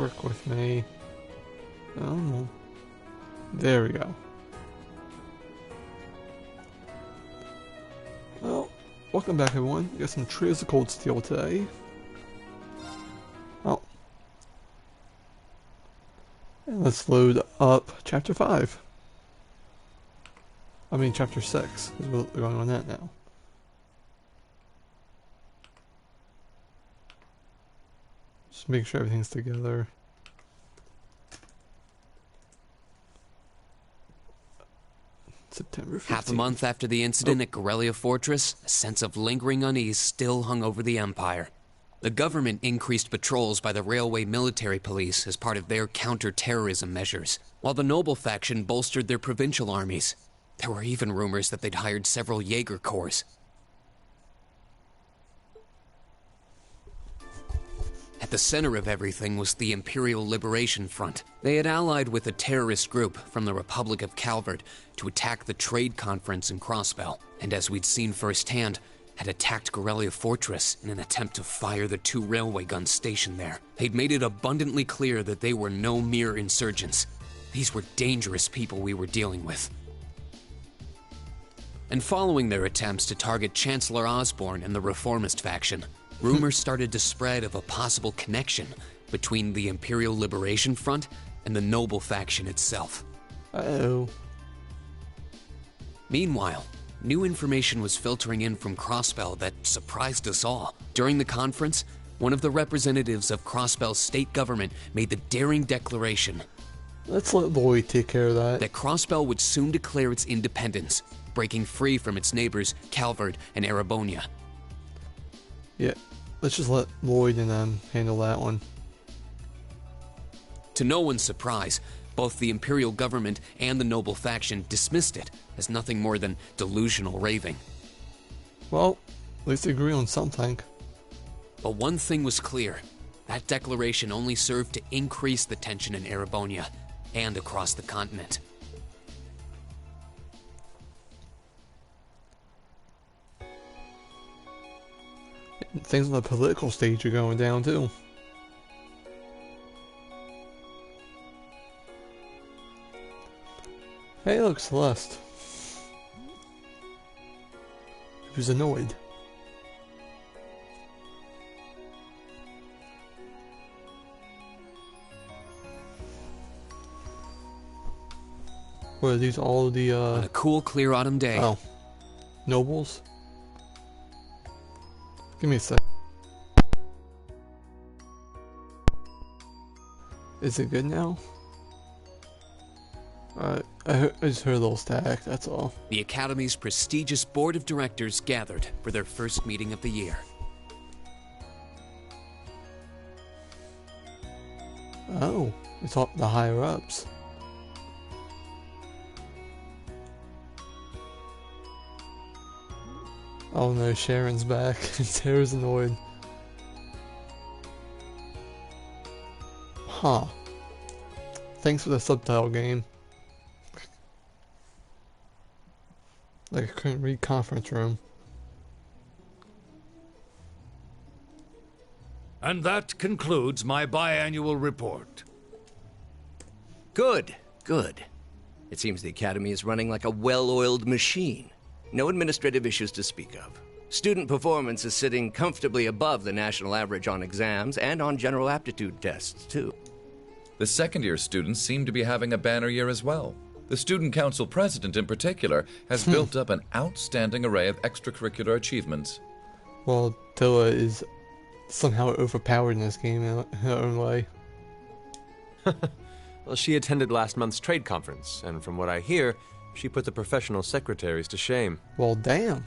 Work with me. Oh, there we go. Well, welcome back everyone. We got some Trios of Cold Steel today. Oh. And let's load up Chapter 5. I mean Chapter 6, because we're going on that now. Just make sure everything's together. September 15th. Half a month after the incident at Corellia Fortress, a sense of lingering unease still hung over the Empire. The government increased patrols by the railway military police as part of their counter-terrorism measures, while the noble faction bolstered their provincial armies. There were even rumors that they'd hired several Jaeger corps. At the center of everything was the Imperial Liberation Front. They had allied with a terrorist group from the Republic of Calvard to attack the trade conference in Crossbell, and as we'd seen firsthand, had attacked Corellia Fortress in an attempt to fire the 2 railway guns stationed there. They'd made it abundantly clear that they were no mere insurgents. These were dangerous people we were dealing with. And following their attempts to target Chancellor Osborne and the Reformist faction, rumors started to spread of a possible connection between the Imperial Liberation Front and the noble faction itself. Uh-oh. Meanwhile, new information was filtering in from Crossbell that surprised us all. During the conference, one of the representatives of Crossbell's state government made the daring declaration. Let's let Lloyd take care of that. That Crossbell would soon declare its independence, breaking free from its neighbors Calvard and Erebonia. Yeah, let's just let Lloyd and them handle that one. To no one's surprise, both the Imperial government and the noble faction dismissed it as nothing more than delusional raving. Well, at least they agree on something. But one thing was clear. That declaration only served to increase the tension in Erebonia and across the continent. Things on the political stage are going down too. Hey, look, Celeste. Who's annoyed? What are these all the On a cool, clear autumn day. Oh. Nobles? Give me a sec. Is it good now? I just heard a little static, that's all. The Academy's prestigious board of directors gathered for their first meeting of the year. Oh, it's all the higher ups. Oh no, Sharon's back. Sarah's annoyed. Huh. Thanks for the subtitle game. Like I couldn't read conference room. And that concludes my biannual report. Good, good. It seems the Academy is running like a well-oiled machine. No administrative issues to speak of. Student performance is sitting comfortably above the national average on exams and on general aptitude tests, too. The second-year students seem to be having a banner year as well. The Student Council president, in particular, has built up an outstanding array of extracurricular achievements. Well, Tilla is somehow overpowered in this game in her own way. Well, she attended last month's trade conference, and from what I hear, she put the professional secretaries to shame. Well, damn.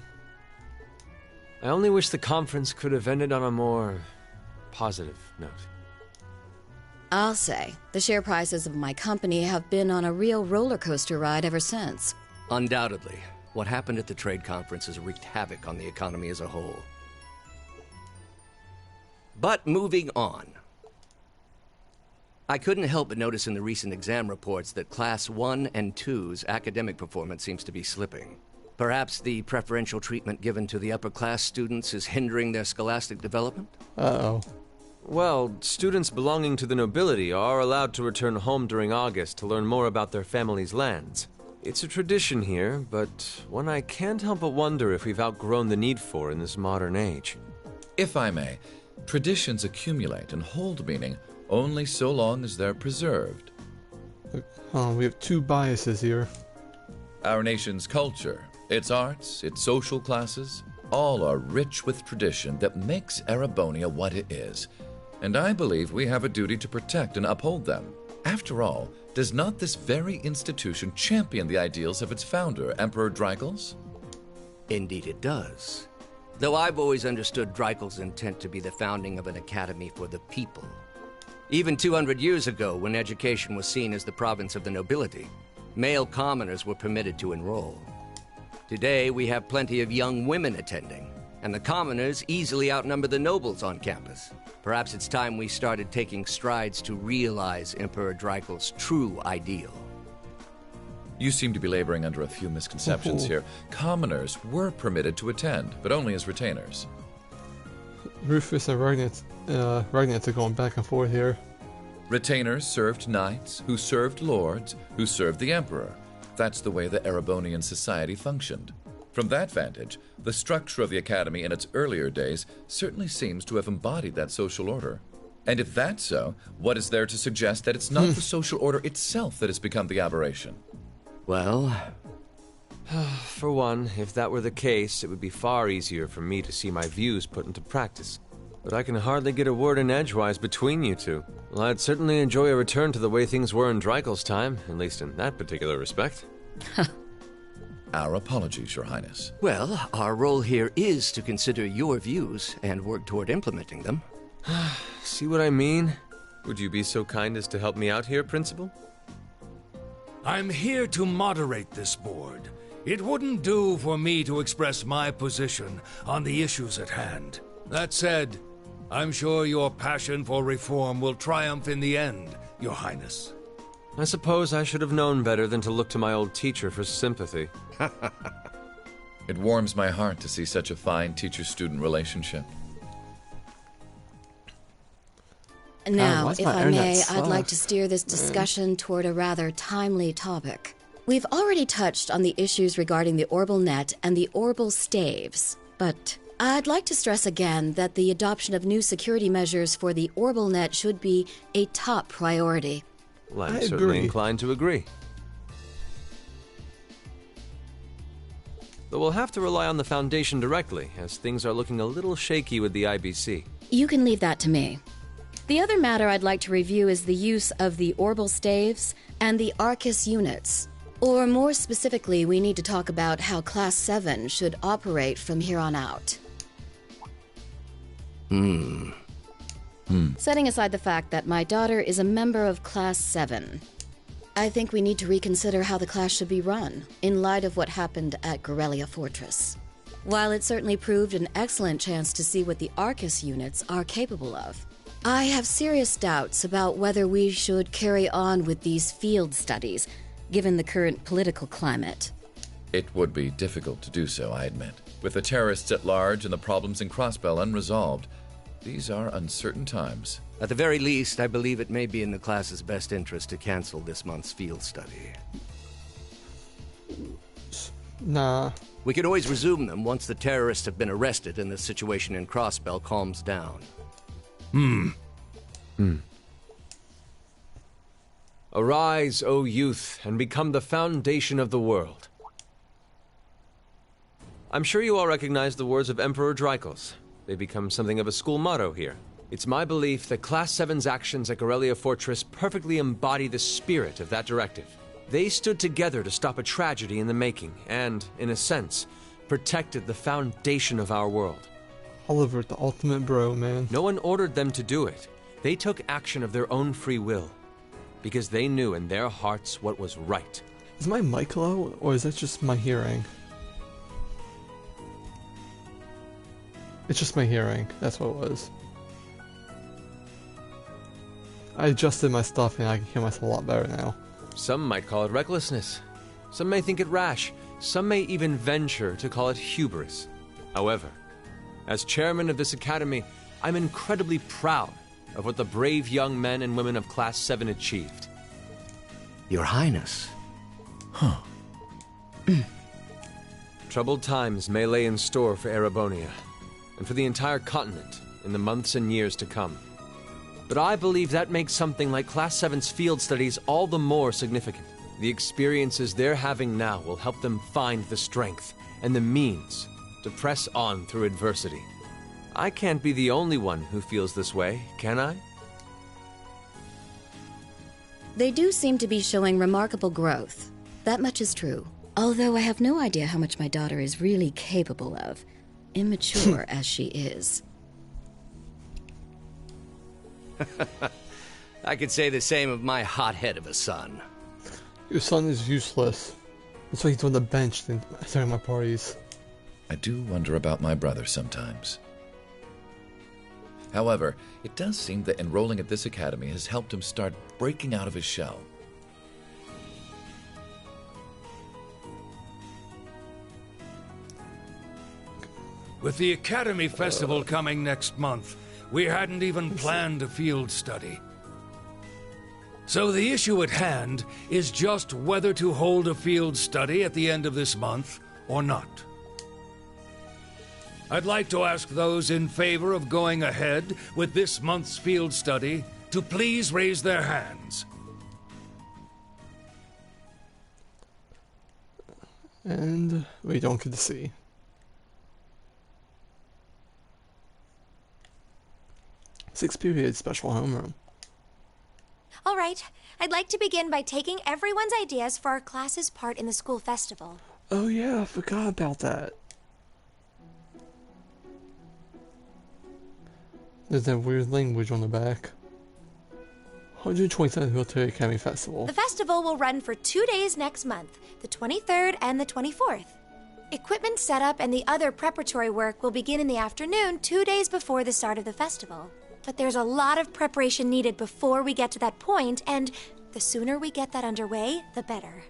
I only wish the conference could have ended on a more positive note. I'll say, the share prices of my company have been on a real roller coaster ride ever since. Undoubtedly, what happened at the trade conference has wreaked havoc on the economy as a whole. But moving on. I couldn't help but notice in the recent exam reports that Class 1 and 2's academic performance seems to be slipping. Perhaps the preferential treatment given to the upper class students is hindering their scholastic development? Uh-oh. Well, students belonging to the nobility are allowed to return home during August to learn more about their family's lands. It's a tradition here, but one I can't help but wonder if we've outgrown the need for in this modern age. If I may, traditions accumulate and hold meaning only so long as they're preserved. We have two biases here. Our nation's culture, its arts, its social classes, all are rich with tradition that makes Erebonia what it is. And I believe we have a duty to protect and uphold them. After all, does not this very institution champion the ideals of its founder, Emperor Dreikels? Indeed it does. Though I've always understood Dreikel's intent to be the founding of an academy for the people. Even 200 years ago, when education was seen as the province of the nobility, male commoners were permitted to enroll. Today, we have plenty of young women attending, and the commoners easily outnumber the nobles on campus. Perhaps it's time we started taking strides to realize Emperor Dreikel's true ideal. You seem to be laboring under a few misconceptions here. Commoners were permitted to attend, but only as retainers. Rufus and Ragnitz are going back and forth here. Retainers served knights, who served lords, who served the emperor. That's the way the Erebonian society functioned. From that vantage, the structure of the academy in its earlier days certainly seems to have embodied that social order. And if that's so, what is there to suggest that it's not the social order itself that has become the aberration? Well, For one, if that were the case, it would be far easier for me to see my views put into practice. But I can hardly get a word in edgewise between you two. Well, I'd certainly enjoy a return to the way things were in Dreikel's time, at least in that particular respect. Our apologies, Your Highness. well, our role here is to consider your views and work toward implementing them. See what I mean? Would you be so kind as to help me out here, Principal? I'm here to moderate this board. It wouldn't do for me to express my position on the issues at hand. That said, I'm sure your passion for reform will triumph in the end, Your Highness. I suppose I should have known better than to look to my old teacher for sympathy. It warms my heart to see such a fine teacher-student relationship. Now, why is if my I internet may, slow? I'd like to steer this discussion toward a rather timely topic. We've already touched on the issues regarding the Orbital Net and the Orbital Staves, but I'd like to stress again that the adoption of new security measures for the Orbital Net should be a top priority. Well, I'm I certainly agree. inclined to agree. Though we'll have to rely on the Foundation directly, as things are looking a little shaky with the IBC. You can leave that to me. The other matter I'd like to review is the use of the Orbital Staves and the Arcus units. Or more specifically, we need to talk about how Class 7 should operate from here on out. Setting aside the fact that my daughter is a member of Class 7, I think we need to reconsider how the class should be run, in light of what happened at Gorelia Fortress. While it certainly proved an excellent chance to see what the Arcus units are capable of, I have serious doubts about whether we should carry on with these field studies, given the current political climate. It would be difficult to do so, I admit. With the terrorists at large and the problems in Crossbell unresolved, these are uncertain times. At the very least, I believe it may be in the class's best interest to cancel this month's field study. Nah. We could always resume them once the terrorists have been arrested and the situation in Crossbell calms down. Arise, O youth, and become the foundation of the world. I'm sure you all recognize the words of Emperor Dreikels. They become something of a school motto here. It's my belief that Class 7's actions at Gorelia Fortress perfectly embody the spirit of that directive. They stood together to stop a tragedy in the making and, in a sense, protected the foundation of our world. Oliver, the ultimate bro, man. No one ordered them to do it. They took action of their own free will, because they knew in their hearts what was right. Is my mic low, or is that just my hearing? It's just my hearing. That's what it was. I adjusted my stuff and I can hear myself a lot better now. Some might call it recklessness. Some may think it rash. Some may even venture to call it hubris. However, as chairman of this academy, I'm incredibly proud of what the brave young men and women of Class 7 achieved. Your Highness. Troubled times may lay in store for Erebonia, and for the entire continent in the months and years to come. But I believe that makes something like Class 7's field studies all the more significant. The experiences they're having now will help them find the strength and the means to press on through adversity. I can't be the only one who feels this way, can I? They do seem to be showing remarkable growth. That much is true. Although I have no idea how much my daughter is really capable of, immature as she is. I could say the same of my hothead of a son. Your son is useless. That's why he's on the bench during my parties. I do wonder about my brother sometimes. However, it does seem that enrolling at this academy has helped him start breaking out of his shell. With the Academy Festival coming next month, we hadn't even planned a field study. So the issue at hand is just whether to hold a field study at the end of this month or not. I'd like to ask those in favor of going ahead with this month's field study to please raise their hands. And we don't get to see. Sixth period special homeroom. All right, I'd like to begin by taking everyone's ideas for our class's part in the school festival. Oh yeah, I forgot about that. There's that weird language on the back. 127th Military Academy Festival. The festival will run for 2 days next month, the 23rd and the 24th. Equipment setup and the other preparatory work will begin in the afternoon 2 days before the start of the festival. But there's a lot of preparation needed before we get to that point, and the sooner we get that underway, the better.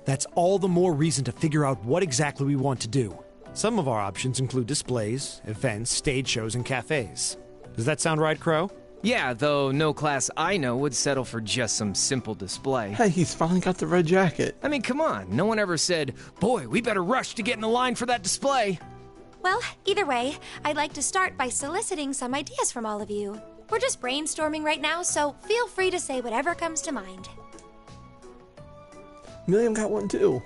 That's all the more reason to figure out what exactly we want to do. Some of our options include displays, events, stage shows, and cafes. Does that sound right, Crow? Yeah, though no class I know would settle for just some simple display. Hey, he's finally got the red jacket. I mean, come on, no one ever said, boy, we better rush to get in the line for that display. Well, either way, I'd like to start by soliciting some ideas from all of you. We're just brainstorming right now, so feel free to say whatever comes to mind. Milliam got one too.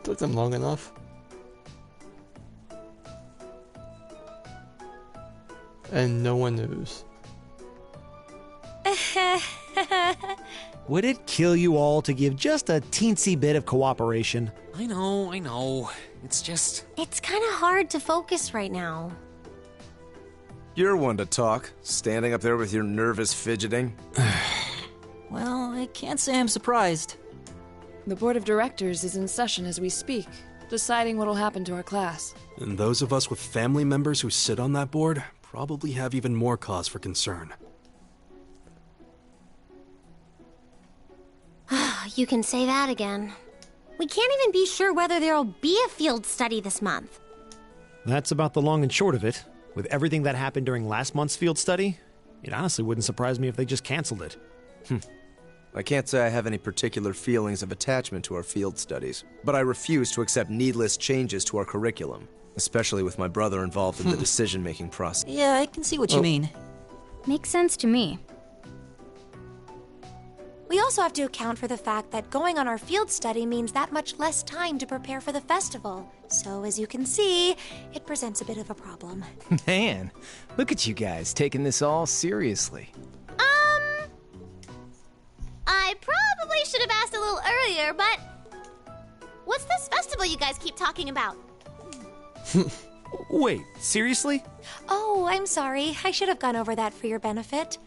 Took them long enough. And no one knows. Would it kill you all to give just a teensy bit of cooperation? I know. It's just... It's kind of hard to focus right now. You're one to talk, standing up there with your nervous fidgeting. Well, I can't say I'm surprised. The board of directors is in session as we speak, deciding what'll happen to our class. And those of us with family members who sit on that board probably have even more cause for concern. You can say that again. We can't even be sure whether there'll be a field study this month. That's about the long and short of it. With everything that happened during last month's field study, it honestly wouldn't surprise me if they just canceled it. I can't say I have any particular feelings of attachment to our field studies, but I refuse to accept needless changes to our curriculum, especially with my brother involved in the decision-making process. Yeah, I can see what you mean. Makes sense to me. We also have to account for the fact that going on our field study means that much less time to prepare for the festival. So, as you can see, it presents a bit of a problem. Man, look at you guys taking this all seriously. I probably should have asked a little earlier, but what's this festival you guys keep talking about? Wait, seriously? Oh, I'm sorry. I should have gone over that for your benefit.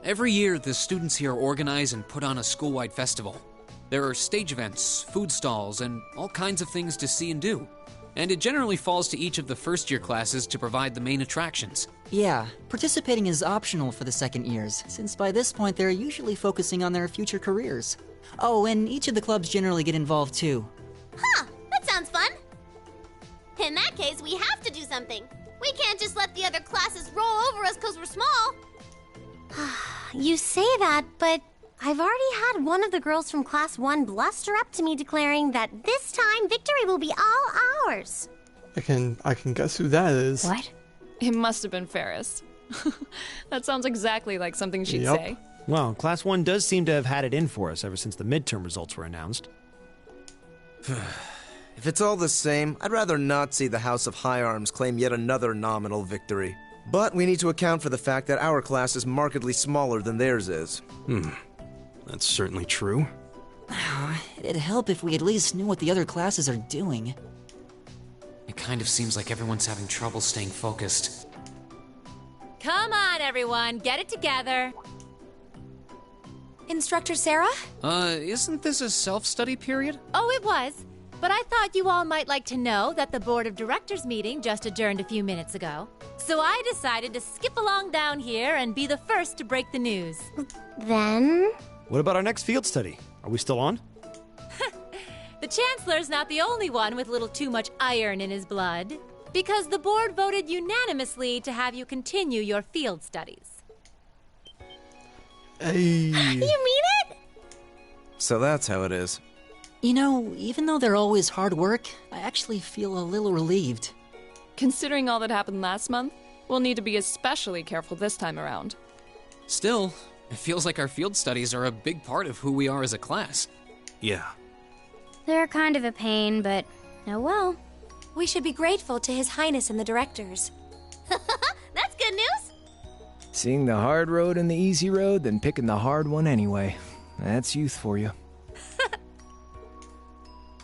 Every year, the students here organize and put on a school-wide festival. There are stage events, food stalls, and all kinds of things to see and do. And it generally falls to each of the first-year classes to provide the main attractions. Yeah, participating is optional for the second years, since by this point they're usually focusing on their future careers. Oh, and each of the clubs generally get involved too. Huh, that sounds fun. In that case, we have to do something. We can't just let the other classes roll over us because we're small. You say that, but I've already had one of the girls from Class 1 bluster up to me declaring that this time victory will be all ours. I can guess who that is. What? It must have been Ferris. That sounds exactly like something she'd say. Well, Class 1 does seem to have had it in for us ever since the midterm results were announced. If it's all the same, I'd rather not see the House of High Arms claim yet another nominal victory. But we need to account for the fact that our class is markedly smaller than theirs is. That's certainly true. It'd help if we at least knew what the other classes are doing. It kind of seems like everyone's having trouble staying focused. Come on, everyone, get it together. Instructor Sarah? Isn't this a self-study period? Oh, it was. But I thought you all might like to know that the Board of Directors meeting just adjourned a few minutes ago. So I decided to skip along down here and be the first to break the news. Then? What about our next field study? Are we still on? The Chancellor's not the only one with a little too much iron in his blood. Because the board voted unanimously to have you continue your field studies. Hey. You mean it? So that's how it is. You know, even though they're always hard work, I actually feel a little relieved. Considering all that happened last month, we'll need to be especially careful this time around. Still, it feels like our field studies are a big part of who we are as a class. Yeah. They're kind of a pain, but oh well. We should be grateful to His Highness and the directors. That's good news. Seeing the hard road and the easy road, then picking the hard one anyway. That's youth for you.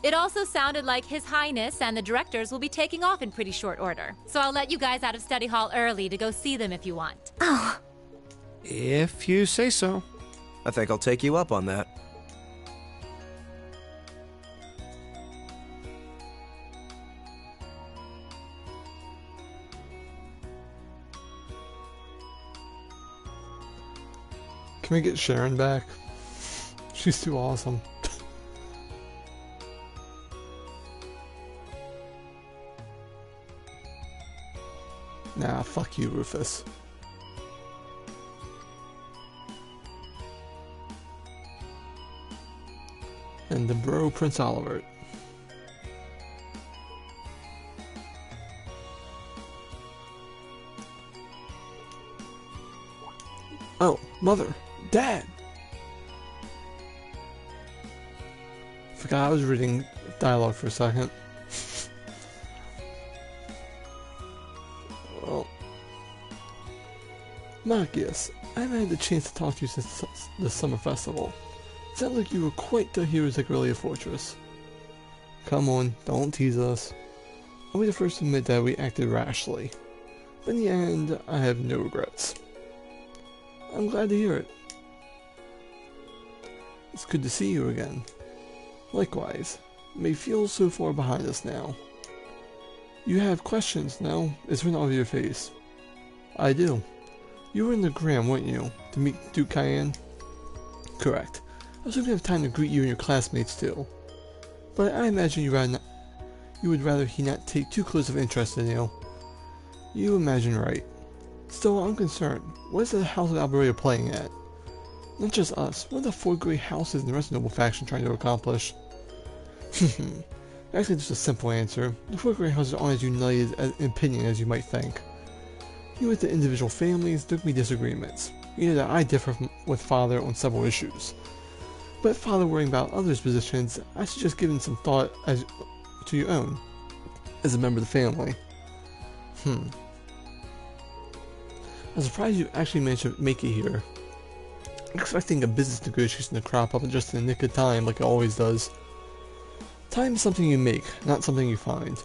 It also sounded like His Highness and the directors will be taking off in pretty short order. So I'll let you guys out of study hall early to go see them if you want. Oh. If you say so. I think I'll take you up on that. Can we get Sharon back? She's too awesome. Nah, fuck you, Rufus. And the bro, Prince Oliver. Oh, Mother, Dad! Forgot I was reading dialogue for a second. Well, Marcus, I haven't had the chance to talk to you since the summer festival. It sounds like you were quite the heroes at Aurelia Fortress. Come on, don't tease us. I'll be the first to admit that we acted rashly. But in the end, I have no regrets. I'm glad to hear it. It's good to see you again. Likewise, it may feel so far behind us now. You have questions now? It's written all over your face. I do. You were in the Gram, weren't you? To meet Duke Cayenne? Correct. I was hoping to have time to greet you and your classmates too. But I imagine you would rather he not take too close of interest in you. You imagine right. Still, I'm concerned. What is the House of Alberia playing at? Not just us. What are the four great houses and the rest of the noble faction trying to accomplish? Actually, just a simple answer. The four great houses aren't as united in opinion as you might think. Even with the individual families, there can be disagreements. You know that I differ with Father on several issues. But Father worrying about others' positions, I suggest giving some thought to your own, as a member of the family. I'm surprised you actually managed to make it here. I'm expecting a business negotiation to crop up just in the nick of time, like it always does. Time is something you make, not something you find.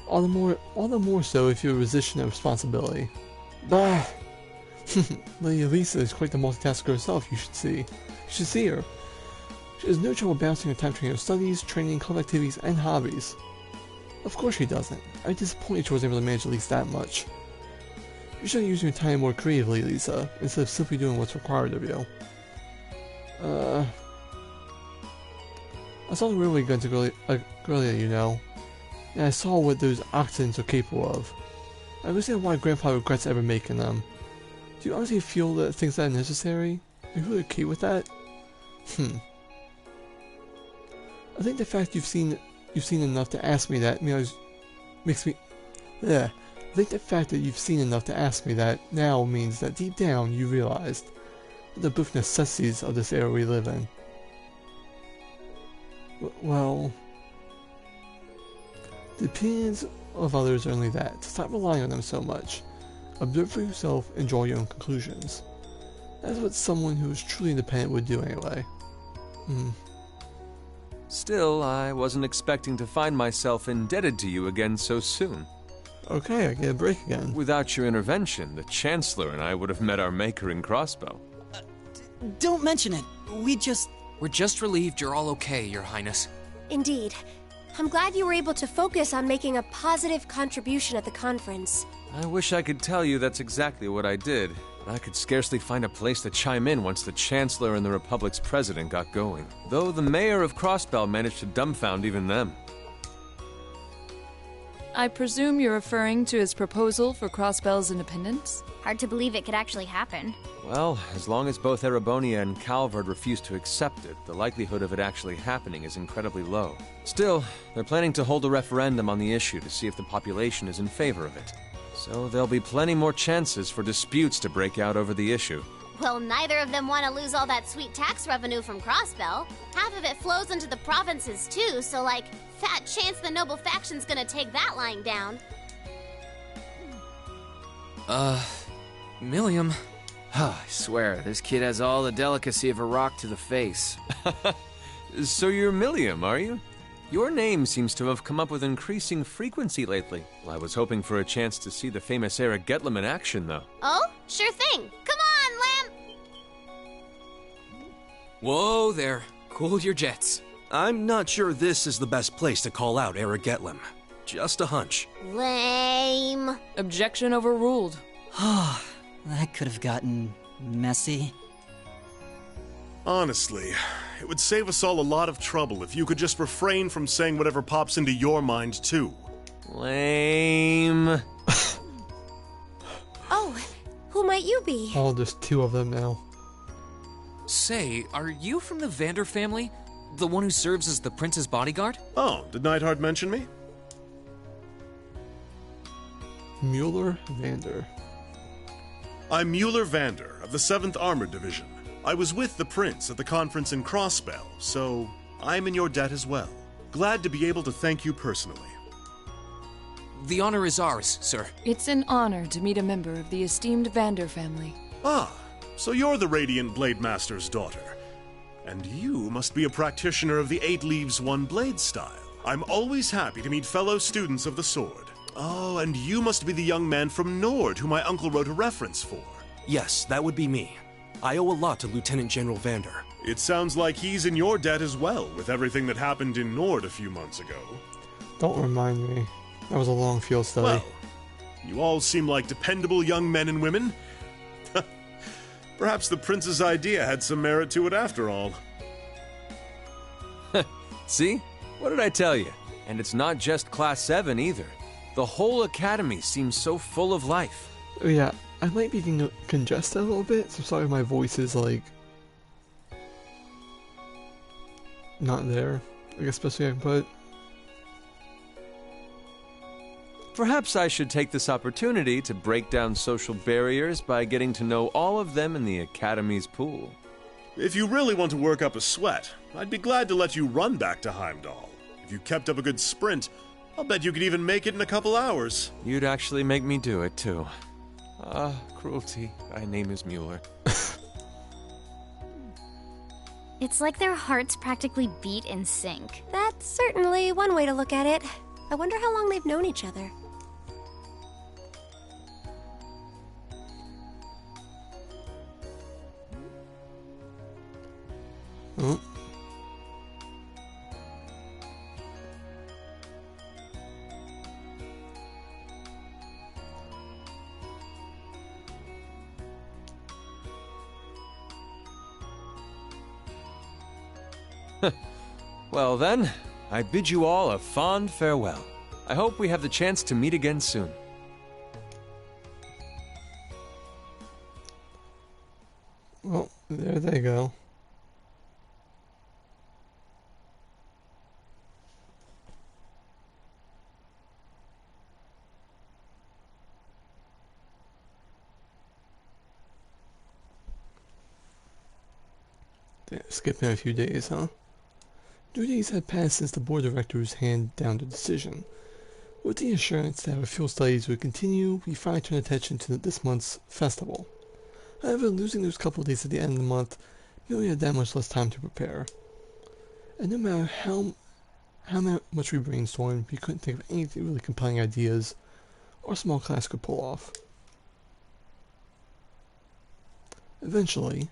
All the more so if you're a position of responsibility. Bah! Lady Elisa is quite the multitasker herself, you should see. You should see her. She has no trouble balancing her time between her studies, training, club activities, and hobbies. Of course she doesn't. I'm disappointed she wasn't able to manage at least that much. You should use your time more creatively, Lisa, instead of simply doing what's required of you. I saw the railway gun to Aurelia, you know. And I saw what those oxens are capable of. I understand why Grandpa regrets ever making them. Do you honestly feel that things that are necessary? Are you really okay with that? I think the fact you've seen enough to ask me that makes me. Yeah. I think the fact that you've seen enough to ask me that now means that deep down you realized the both necessities of this era we live in. Well, the opinions of others are only that. Stop relying on them so much. Observe for yourself and draw your own conclusions. That's what someone who is truly independent would do anyway. Still, I wasn't expecting to find myself indebted to you again so soon. Okay, I get a break again. Without your intervention, the Chancellor and I would have met our maker in Crossbow. Don't mention it. We're just relieved you're all okay, Your Highness. Indeed. I'm glad you were able to focus on making a positive contribution at the conference. I wish I could tell you that's exactly what I did, but I could scarcely find a place to chime in once the Chancellor and the Republic's president got going. Though the mayor of Crossbell managed to dumbfound even them. I presume you're referring to his proposal for Crossbell's independence? Hard to believe it could actually happen. Well, as long as both Erebonia and Calvard refuse to accept it, the likelihood of it actually happening is incredibly low. Still, they're planning to hold a referendum on the issue to see if the population is in favor of it. So there'll be plenty more chances for disputes to break out over the issue. Well, neither of them want to lose all that sweet tax revenue from Crossbell. Half of it flows into the provinces too, so fat chance the noble faction's gonna take that lying down. Milliam. I swear, this kid has all the delicacy of a rock to the face. So you're Milliam, are you? Your name seems to have come up with increasing frequency lately. Well, I was hoping for a chance to see the famous Eric Getlem in action, though. Oh, sure thing. Come on, Lamb! Whoa there. Cool your jets. I'm not sure this is the best place to call out Eric Getlem. Just a hunch. Lame. Objection overruled. That could have gotten messy. Honestly, it would save us all a lot of trouble if you could just refrain from saying whatever pops into your mind, too. Lame. Oh, who might you be? Oh, there's two of them now. Say, are you from the Vander family? The one who serves as the prince's bodyguard? Oh, did Neidhart mention me? Mueller Vander. I'm Mueller Vander of the 7th Armored Division. I was with the prince at the conference in Crossbell, so I'm in your debt as well. Glad to be able to thank you personally. The honor is ours, sir. It's an honor to meet a member of the esteemed Vander family. Ah, so you're the Radiant Blade Master's daughter. And you must be a practitioner of the 8 Leaves 1 Blade style. I'm always happy to meet fellow students of the sword. Oh, and you must be the young man from Nord who my uncle wrote a reference for. Yes, that would be me. I owe a lot to Lieutenant General Vander. It sounds like he's in your debt as well, with everything that happened in Nord a few months ago. Don't remind me. That was a long field study. Well, you all seem like dependable young men and women. Perhaps the prince's idea had some merit to it after all. See? What did I tell you? And it's not just Class 7 either. The whole academy seems so full of life. Oh, yeah, I might be congested a little bit, so sorry my voice is not there. I guess best way I can put it. Perhaps I should take this opportunity to break down social barriers by getting to know all of them in the Academy's pool. If you really want to work up a sweat, I'd be glad to let you run back to Heimdall. If you kept up a good sprint, I'll bet you could even make it in a couple hours. You'd actually make me do it, too. Cruelty. My name is Mueller. It's like their hearts practically beat in sync. That's certainly one way to look at it. I wonder how long they've known each other. Oh. Well then, I bid you all a fond farewell. I hope we have the chance to meet again soon. Well, there they go. Skipping a few days, huh? 2 days had passed since the board of directors handed down the decision. With the assurance that our field studies would continue, we finally turned attention to this month's festival. However, losing those couple of days at the end of the month meant we had that much less time to prepare. And no matter how much we brainstormed, we couldn't think of anything really compelling ideas our small class could pull off. Eventually,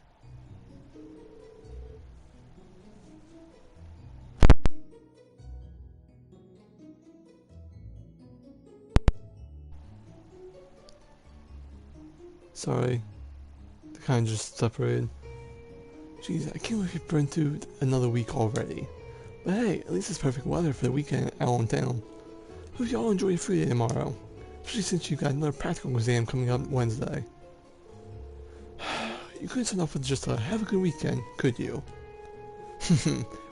sorry, the kind just separated. Jeez, I can't believe we burned through another week already. But hey, at least it's perfect weather for the weekend at Allen Town. Hope you all enjoy your free day tomorrow, especially since you got another practical exam coming up Wednesday. You couldn't start off with just a have a good weekend, could you?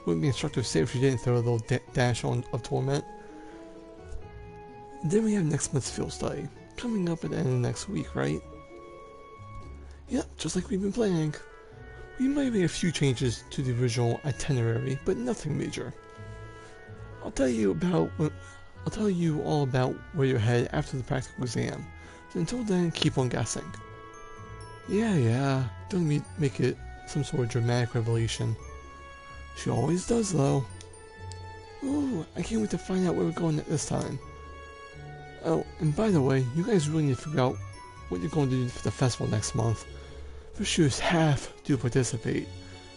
Wouldn't be instructive to say if you didn't throw a little dash on of torment. Then we have next month's field study, coming up at the end of next week, right? Yep, just like we've been planning. We might have made a few changes to the original itinerary, but nothing major. I'll tell you all about where you're headed after the practical exam. So until then, keep on guessing. Yeah, don't make it some sort of dramatic revelation. She always does, though. Ooh, I can't wait to find out where we're going this time. Oh, and by the way, you guys really need to figure out what you're going to do for the festival next month. First, you have to participate.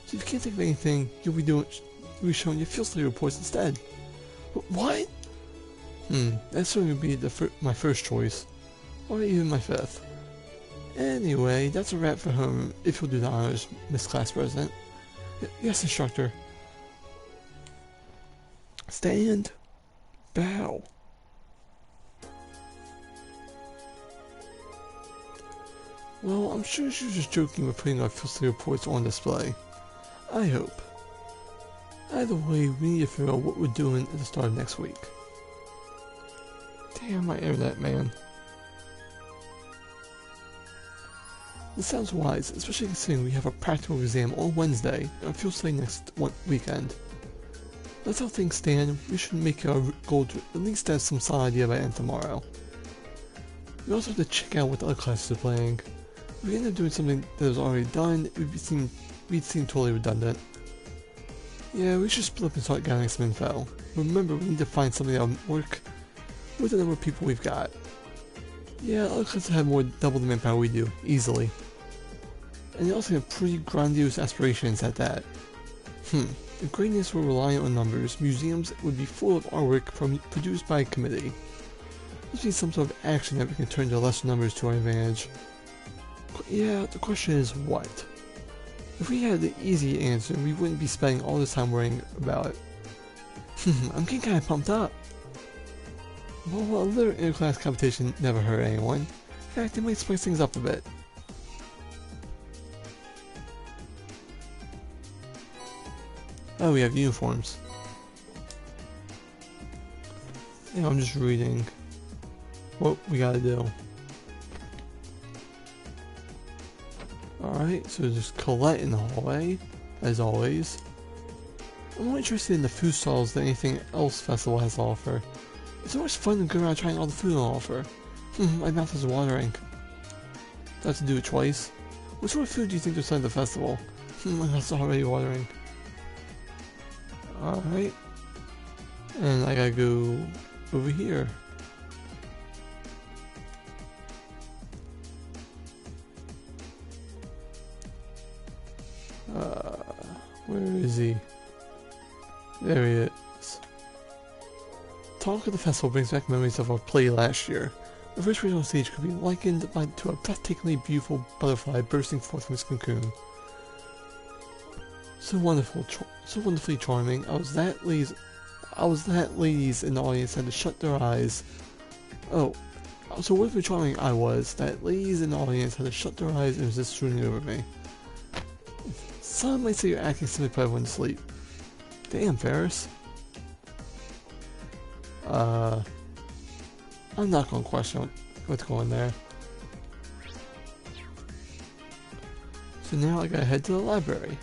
So if you can't think of anything, you'll be showing your field study reports instead. What? That certainly would be my first choice, or even my fifth. Anyway, that's a wrap for home. If you'll do the honors, Miss Class President. Yes, instructor. Stand. Bow. Well, I'm sure she was just joking with putting our field study reports on display. I hope. Either way, we need to figure out what we're doing at the start of next week. Damn my internet, man. This sounds wise, especially considering we have a practical exam on Wednesday and a field study next weekend. That's how things stand. We should make our goal to at least have some solid idea by end tomorrow. We also have to check out what the other classes are playing. If we end up doing something that was already done, we'd seem totally redundant. Yeah, we should split up and start gathering some info. Remember, we need to find something that will work with the number of people we've got. Yeah, other classes have more double the manpower we do, easily. And they also have pretty grandiose aspirations at that. If greatness were reliant on numbers, museums would be full of artwork produced by a committee. This needs some sort of action that we can turn to lesser numbers to our advantage. Yeah, the question is what? If we had the easy answer, we wouldn't be spending all this time worrying about it. I'm getting kinda pumped up. Well, a little interclass competition never hurt anyone. In fact, it might spice things up a bit. Oh, we have uniforms. Yeah, I'm just reading what we gotta do. Alright, so there's Colette in the hallway, as always. I'm more interested in the food stalls than anything else festival has to offer. It's always fun to go around trying all the food on offer. My mouth is watering. Do I have to do it twice? What sort of food do you think there's at the festival? My mouth's already watering. Alright. And I gotta go over here. Where is he? There he is. Talk of the festival brings back memories of our play last year. The first regional stage could be likened to a breathtakingly beautiful butterfly bursting forth from its cocoon. So wonderfully charming. I was that ladies in the audience had to shut their eyes. Oh, so wonderfully charming I was that ladies in the audience had to shut their eyes and resist swooning over me. Some might say you're acting simply probably went to sleep. Damn, Ferris. I'm not gonna question what's going there. So now I gotta head to the library.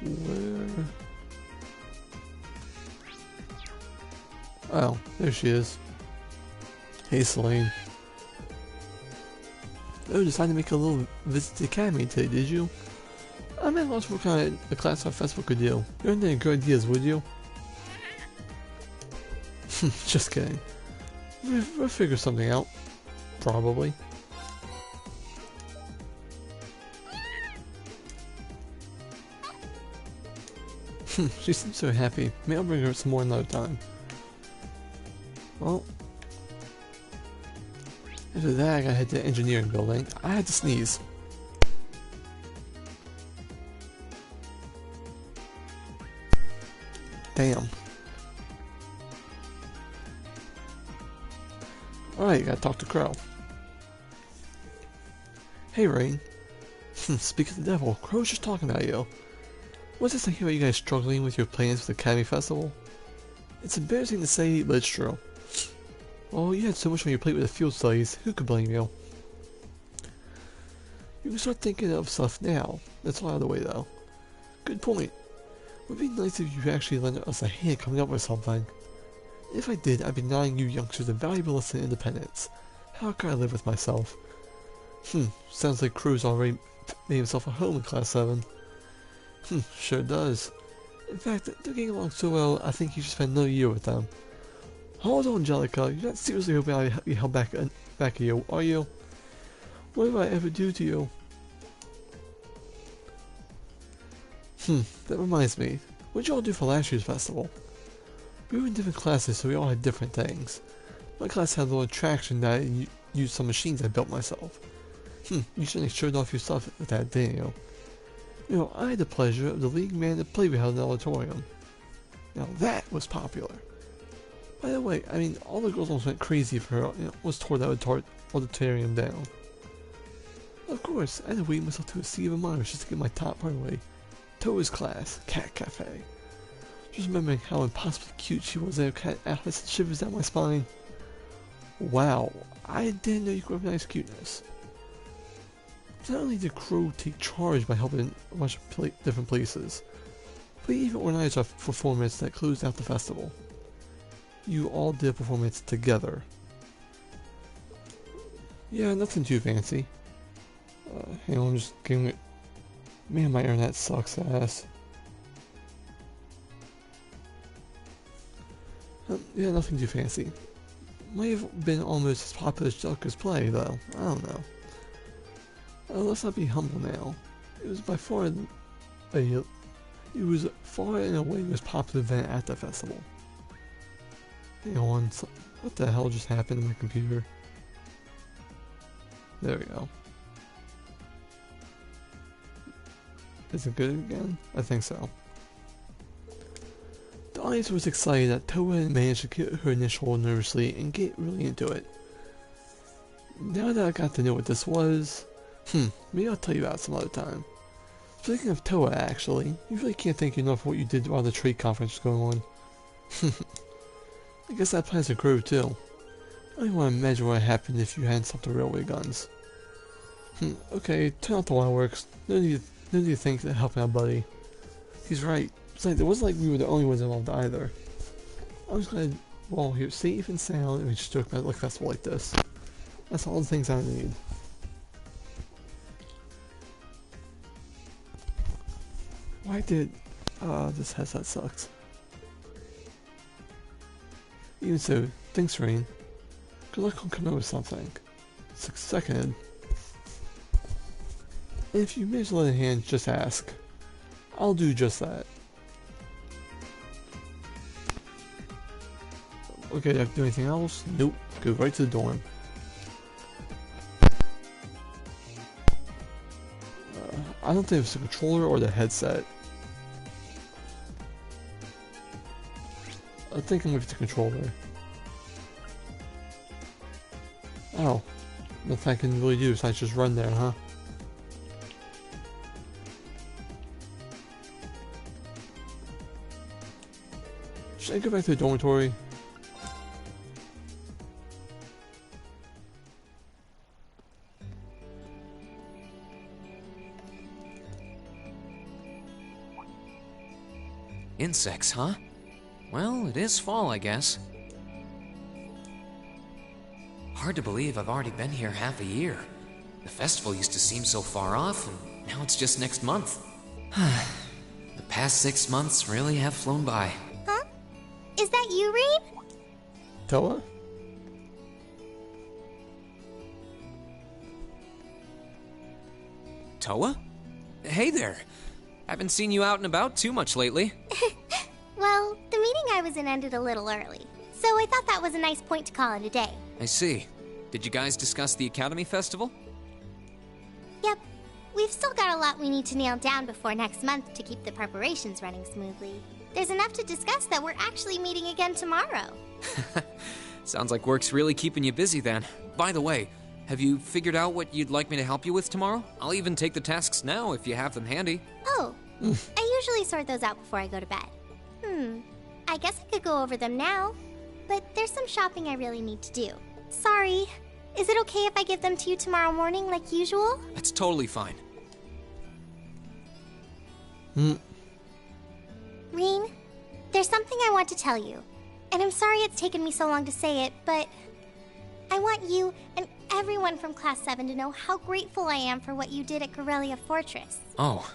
Where? Oh, there she is. Hey, Selene. Oh, decided to make a little visit to the academy today, did you? I meant lots of what kind of a class or festival could do. You wouldn't have any good ideas, would you? Just kidding. We'll figure something out. Probably. She seems so happy. Maybe I'll bring her some more another time. Well, after that I gotta head to the engineering building. I had to sneeze. Damn. Alright, gotta talk to Crow. Hey, Rain. Speak of the devil, Crow's just talking about you. What's this I hear about you guys struggling with your plans for the Academy Festival? It's embarrassing to say, but it's true. Well, you had so much on your plate with the field studies, who could blame you? You can start thinking of stuff now. That's all out of the way, though. Good point. It would be nice if you actually lend us a hand coming up with something. If I did, I'd be denying you youngsters a valuable lesson in independence. How could I live with myself? Sounds like Crew's already made himself a home in Class 7. Sure does. In fact, they're getting along so well, I think you should spend another year with them. Hold on, Angelica, you're not seriously hoping I'll be held back of you, are you? What did I ever do to you? That reminds me. What did you all do for last year's festival? We were in different classes, so we all had different things. My class had a little attraction that I used some machines I built myself. You certainly showed off your stuff with that, didn't you? You know, I had the pleasure of the leading man to play we held in the auditorium. Now that was popular. By the way, I mean, all the girls almost went crazy for her, almost tore that auditorium down. Of course, I had to wait myself to a sea of admirers just to get my top priority. Toa's class, Cat Cafe. Just remembering how impossibly cute she was there, Cat Atlas and shivers down my spine. Wow, I didn't know you could recognize cuteness. Not only did Crow take charge by helping a bunch of different places, but he even organized a performance that closed out the festival. You all did a performance together. Yeah, nothing too fancy. Hang on, I'm just getting it. Man, my internet sucks ass. Yeah, nothing too fancy. Might have been almost as popular as Jellicoe's play, though. I don't know. Let's not be humble now. It was by far and away the most popular event at the festival. Hang on, what the hell just happened to my computer? There we go. Is it good again? I think so. The audience was excited that Toa had managed to get her initial nervously and get really into it. Now that I got to know what this was, maybe I'll tell you about it some other time. Speaking of Toa, actually, you really can't thank you enough for what you did while the trade conference was going on. I guess that plans to grow too. I don't even want to imagine what would happen if you hadn't stopped the railway guns. Okay, turn out the fireworks. No need to think that helping out, buddy. He's right. Besides, it wasn't like we were the only ones involved either. I was glad we're all here safe and sound and we just joke about like a festival like this. That's all the things I need. Why did... this headset sucks. Even so, thanks, Rain. Good luck on coming up with something. 6 seconds. And if you manage to lend a hand, just ask. I'll do just that. Okay, do I have to do anything else? Nope. Go right to the dorm. I don't think it's the controller or the headset. I think I'm with the controller. Oh. Nothing I can really do besides just run there, huh? Should I go back to the dormitory? Insects, huh? Well, it is fall, I guess. Hard to believe I've already been here half a year. The festival used to seem so far off, and now it's just next month. The past 6 months really have flown by. Huh? Is that you, Reed? Toa? Toa? Hey there. Haven't seen you out and about too much lately. Well, the meeting I was in ended a little early, so I thought that was a nice point to call it a day. I see. Did you guys discuss the Academy Festival? Yep. We've still got a lot we need to nail down before next month to keep the preparations running smoothly. There's enough to discuss that we're actually meeting again tomorrow. Sounds like work's really keeping you busy then. By the way, have you figured out what you'd like me to help you with tomorrow? I'll even take the tasks now if you have them handy. Oh, I usually sort those out before I go to bed. I guess I could go over them now, but there's some shopping I really need to do. Sorry. Is it okay if I give them to you tomorrow morning like usual? That's totally fine. Reen, there's something I want to tell you. And I'm sorry it's taken me so long to say it, but I want you and everyone from Class 7 to know how grateful I am for what you did at Corellia Fortress. Oh.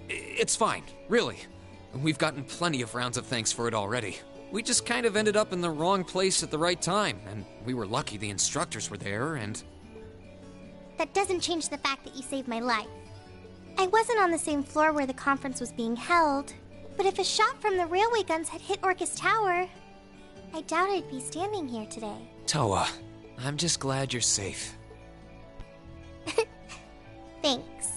It's fine, really. We've gotten plenty of rounds of thanks for it already. We just kind of ended up in the wrong place at the right time, and we were lucky the instructors were there, and... That doesn't change the fact that you saved my life. I wasn't on the same floor where the conference was being held, but if a shot from the railway guns had hit Orcus Tower, I doubt I'd be standing here today. Toa, I'm just glad you're safe. Thanks.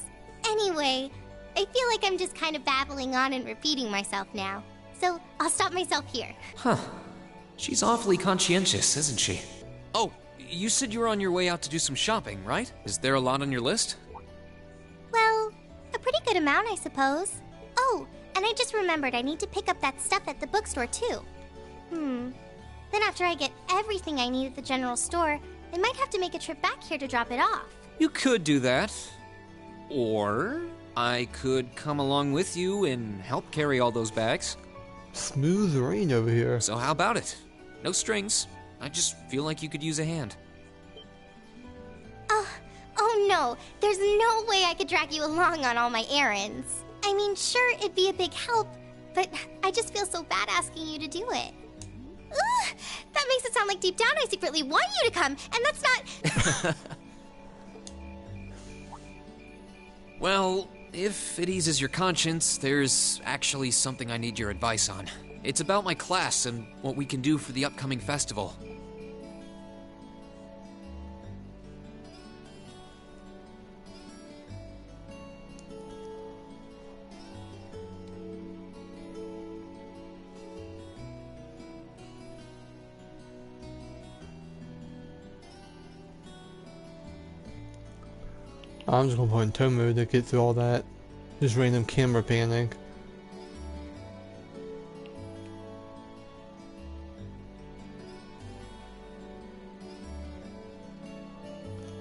Anyway, I feel like I'm just kind of babbling on and repeating myself now, so I'll stop myself here. Huh. She's awfully conscientious, isn't she? Oh, you said you were on your way out to do some shopping, right? Is there a lot on your list? Well, a pretty good amount, I suppose. Oh, and I just remembered I need to pick up that stuff at the bookstore, too. Then after I get everything I need at the general store, I might have to make a trip back here to drop it off. You could do that. Or I could come along with you and help carry all those bags. Smooth rain over here. So how about it? No strings. I just feel like you could use a hand. Oh no, there's no way I could drag you along on all my errands. I mean, sure, it'd be a big help, but I just feel so bad asking you to do it. Ugh, that makes it sound like deep down I secretly want you to come, and that's not... Well, if it eases your conscience, there's actually something I need your advice on. It's about my class and what we can do for the upcoming festival. I'm just gonna put in tone mode to get through all that. Just random camera panning.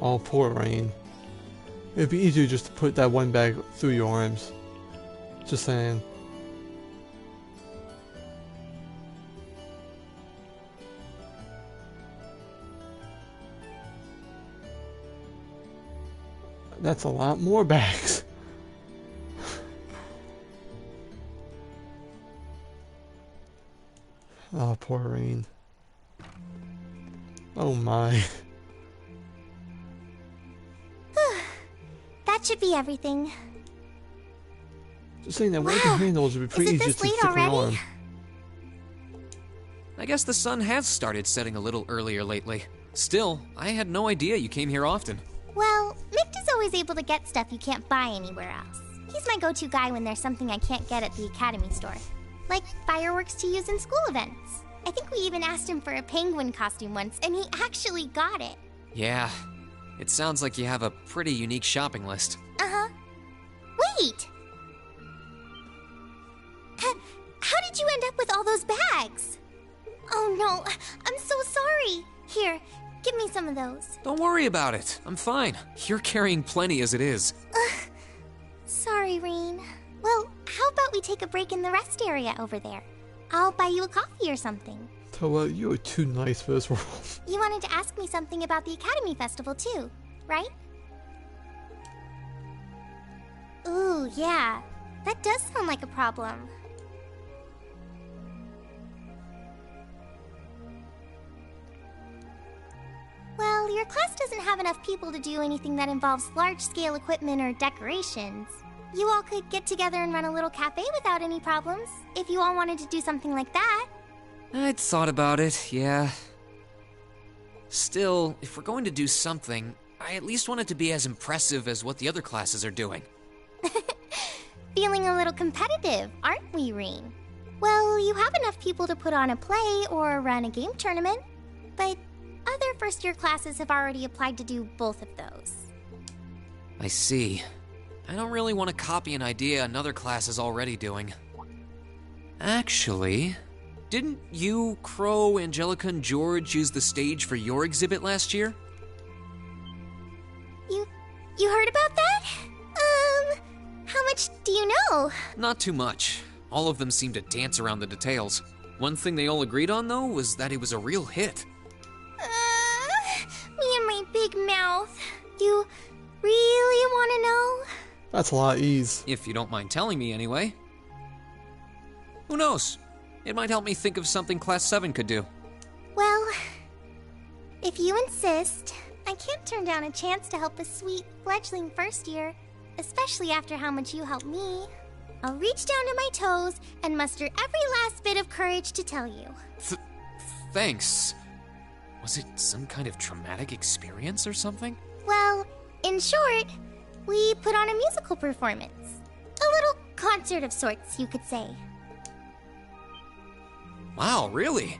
Oh, poor Rain. It'd be easier just to put that one bag through your arms. Just saying. That's a lot more bags. Oh, poor Rain. Oh my. That should be everything. Just saying that working handles would be pretty easy to stick on your arm. I guess the sun has started setting a little earlier lately. Still, I had no idea you came here often. Well, Mick is always able to get stuff you can't buy anywhere else. He's my go-to guy when there's something I can't get at the Academy store. Like fireworks to use in school events. I think we even asked him for a penguin costume once, and he actually got it. Yeah, it sounds like you have a pretty unique shopping list. Uh-huh. Wait! How did you end up with all those bags? Oh no, I'm so sorry. Here, give me some of those. Don't worry about it. I'm fine. You're carrying plenty as it is. Sorry, Reen. Well, how about we take a break in the rest area over there? I'll buy you a coffee or something. Toa, you are too nice for this world. You wanted to ask me something about the Academy Festival too, right? Ooh, yeah. That does sound like a problem. Well, your class doesn't have enough people to do anything that involves large-scale equipment or decorations. You all could get together and run a little cafe without any problems, if you all wanted to do something like that. I'd thought about it, yeah. Still, if we're going to do something, I at least want it to be as impressive as what the other classes are doing. Feeling a little competitive, aren't we, Reen? Well, you have enough people to put on a play or run a game tournament, but other first-year classes have already applied to do both of those. I see. I don't really want to copy an idea another class is already doing. Actually, didn't you, Crow, Angelica, and George use the stage for your exhibit last year? You heard about that? How much do you know? Not too much. All of them seemed to dance around the details. One thing they all agreed on, though, was that it was a real hit. Me and my big mouth. You really want to know? That's a lot of ease. If you don't mind telling me, anyway. Who knows? It might help me think of something Class 7 could do. Well, if you insist, I can't turn down a chance to help a sweet, fledgling first year, especially after how much you helped me. I'll reach down to my toes and muster every last bit of courage to tell you. Thanks. Was it some kind of traumatic experience or something? Well, in short, we put on a musical performance. A little concert of sorts, you could say. Wow, really?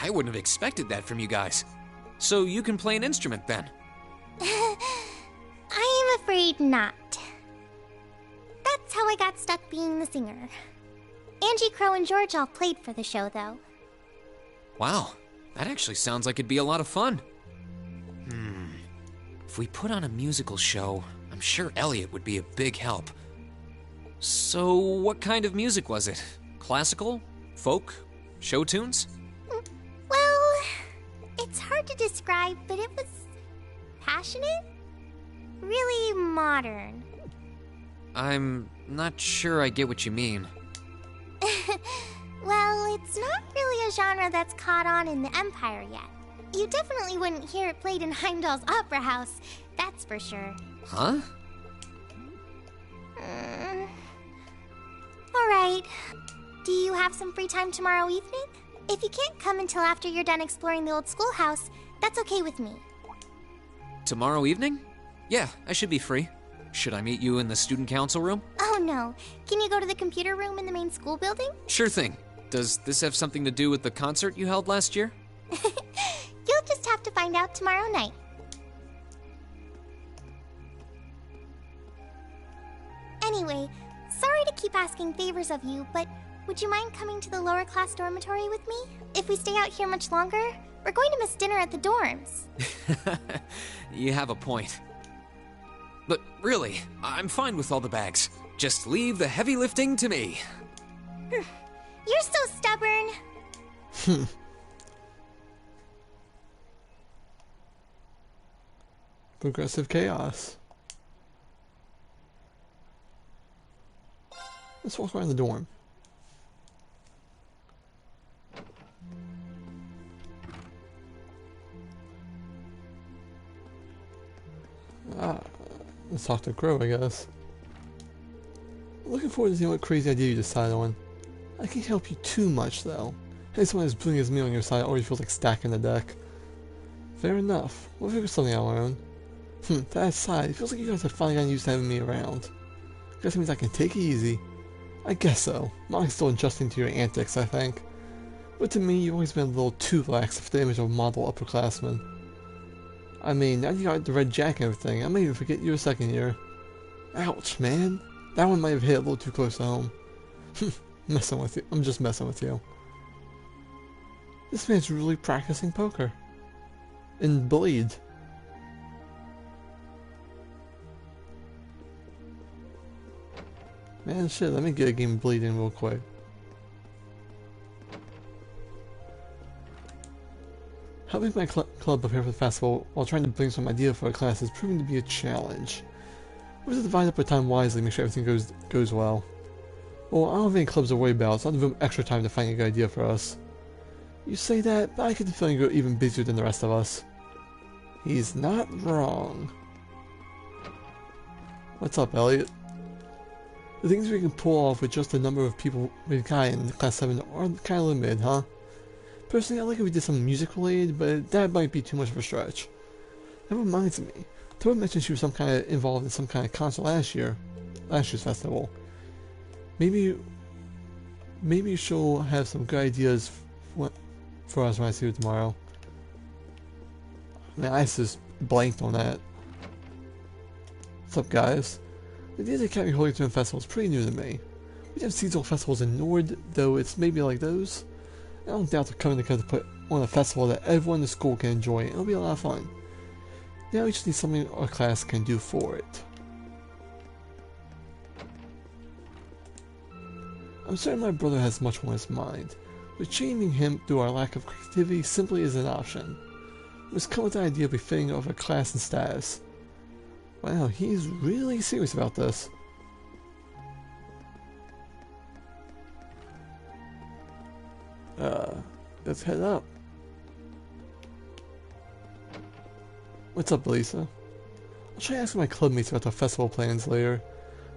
I wouldn't have expected that from you guys. So you can play an instrument then? I am afraid not. That's how I got stuck being the singer. Angie, Crow, and George all played for the show, though. Wow, that actually sounds like it'd be a lot of fun. If we put on a musical show, I'm sure Elliot would be a big help. So, what kind of music was it? Classical? Folk? Show tunes? Well, it's hard to describe, but it was passionate? Really modern. I'm not sure I get what you mean. Well, it's not really a genre that's caught on in the Empire yet. You definitely wouldn't hear it played in Heimdall's Opera House, that's for sure. Huh? Alright. Do you have some free time tomorrow evening? If you can't come until after you're done exploring the old schoolhouse, that's okay with me. Tomorrow evening? Yeah, I should be free. Should I meet you in the student council room? Oh no. Can you go to the computer room in the main school building? Sure thing. Does this have something to do with the concert you held last year? You'll just have to find out tomorrow night. Anyway, sorry to keep asking favors of you, but would you mind coming to the lower class dormitory with me? If we stay out here much longer, we're going to miss dinner at the dorms. You have a point. But really, I'm fine with all the bags. Just leave the heavy lifting to me. You're so stubborn. Progressive chaos. Let's walk around the dorm. Let's talk to Crow, I guess. Looking forward to seeing what crazy idea you decide on. I can't help you too much, though. Having someone as brilliant as me on your side already feels like stacking the deck. Fair enough. We'll figure something out on our own. That aside, it feels like you guys have finally gotten used to having me around. I guess it means I can take it easy. I guess so. Molly's still adjusting to your antics, I think. But to me, you've always been a little too lax for the image of a model upperclassman. I mean, now you got the red jacket and everything, I might even forget you're a second year. Ouch, man. That one might have hit a little too close to home. Messing with you. I'm just messing with you. This man's really practicing poker. And Blade. Man, shit, let me get a game of Blade in real quick. Helping my club prepare for the festival while trying to bring some idea for a class is proving to be a challenge. We have to divide up our time wisely to make sure everything goes well. Well, I don't have any clubs to worry about, so I'll devote extra time to finding a good idea for us. You say that, but I get the feeling you're even busier than the rest of us. He's not wrong. What's up, Elliot? The things we can pull off with just a number of people we've got in Class 7 are kind of limited, huh? Personally, I'd like if we did something music related, but that might be too much of a stretch. That reminds me, Tora mentioned she was involved in some kind of concert last year's festival. Maybe she'll have some good ideas for us when I see her tomorrow. Man, I just blanked on that. What's up, guys? The idea of the Academy holding its own festival is pretty new to me. We have seasonal festivals in Nord, though it's maybe like those. I don't doubt they're coming together to put on a festival that everyone in the school can enjoy, and it'll be a lot of fun. Now we just need something our class can do for it. I'm certain my brother has much on his mind, but shaming him through our lack of creativity simply isn't an option. We must come with the idea befitting of a class and status. Wow, he's really serious about this. Let's head up. What's up, Lisa? I'll try asking my clubmates about the festival plans later.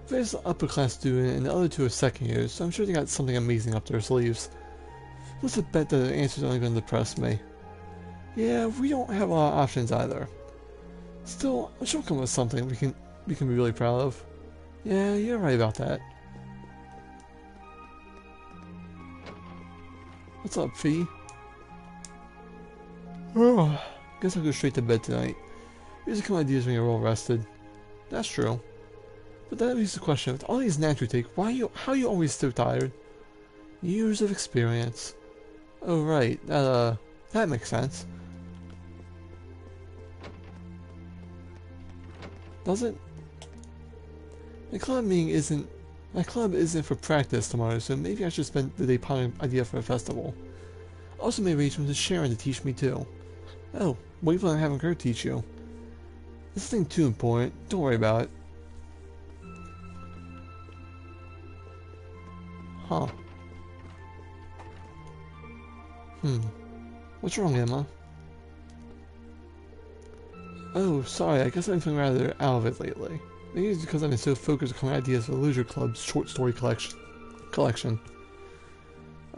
There's an upper class student and the other two are second years, so I'm sure they got something amazing up their sleeves. Let's bet that the answer's only going to depress me. Yeah, we don't have a lot of options either. Still, I'm sure we'll come up with something we can be really proud of. Yeah, you're right about that. What's up, Fee? Oh, guess I'll go straight to bed tonight. Here's a couple ideas when you're all rested. That's true. But that leaves the question, with all these naps you take, how are you always so tired? Years of experience. Oh right, that makes sense. Does it? My club isn't for practice tomorrow, so maybe I should spend the day pondering an idea for a festival. I also made arrangements with Sharon to teach me too. Oh, what do you plan on having her teach you? It's nothing too important, don't worry about it. Huh. What's wrong, Emma? Oh, sorry, I guess I've been feeling rather out of it lately. Maybe it's because I've been so focused on coming ideas for the Leisure Club's short story collection.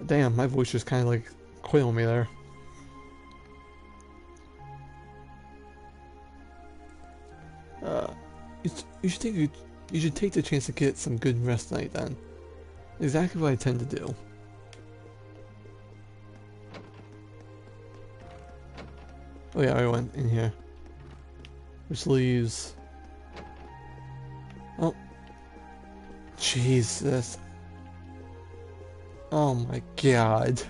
Damn, my voice just kind of like quit on me there. You should take the chance to get some good rest tonight then. Exactly what I tend to do. Oh yeah, I went in here. Which leaves... Oh. Jesus. Oh my god.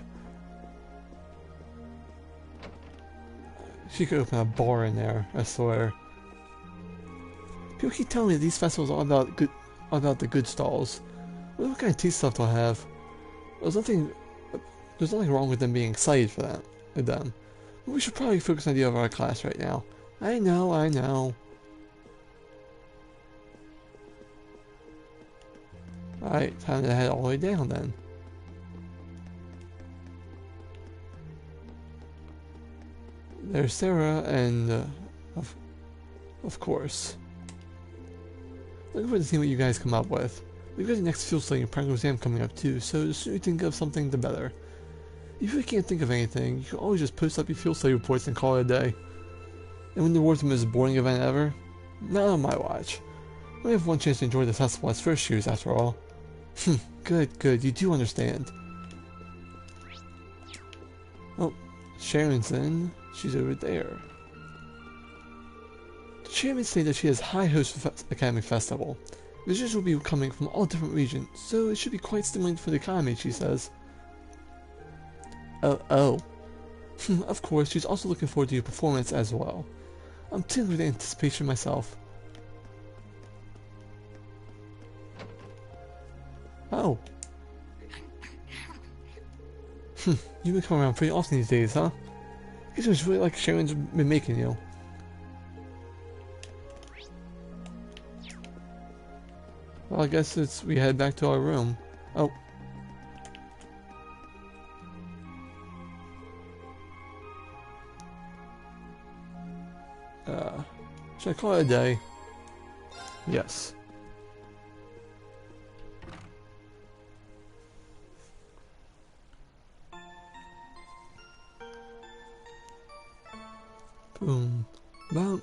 She could open a bar in there, I swear. People keep telling me that these festivals are about the good stalls. What kind of taste stuff do I have? There's nothing wrong with them being excited for that. But we should probably focus on the idea of our class right now. I know. Alright, time to head all the way down then. There's Sarah and, of course. Looking forward to seeing what you guys come up with. We've got the next field study and practical exam coming up too, so the sooner you think of something, the better. If you can't think of anything, you can always just post up your field study reports and call it a day. And when the world's the most boring event ever? Not on my watch. We only have one chance to enjoy this festival as first years, after all. Good, you do understand. Sharon's in. She's over there. The chairman stated that she has high hopes for the Academy Festival. Visitors will be coming from all different regions, so it should be quite stimulating for the Academy, she says. Oh. Of course, she's also looking forward to your performance as well. I'm tingling with anticipation myself. Oh. You've been coming around pretty often these days, huh? I guess it was really like Sharon's been making you. Well, I guess we head back to our room. Oh. Should I call it a day? Yes. Boom. Bam.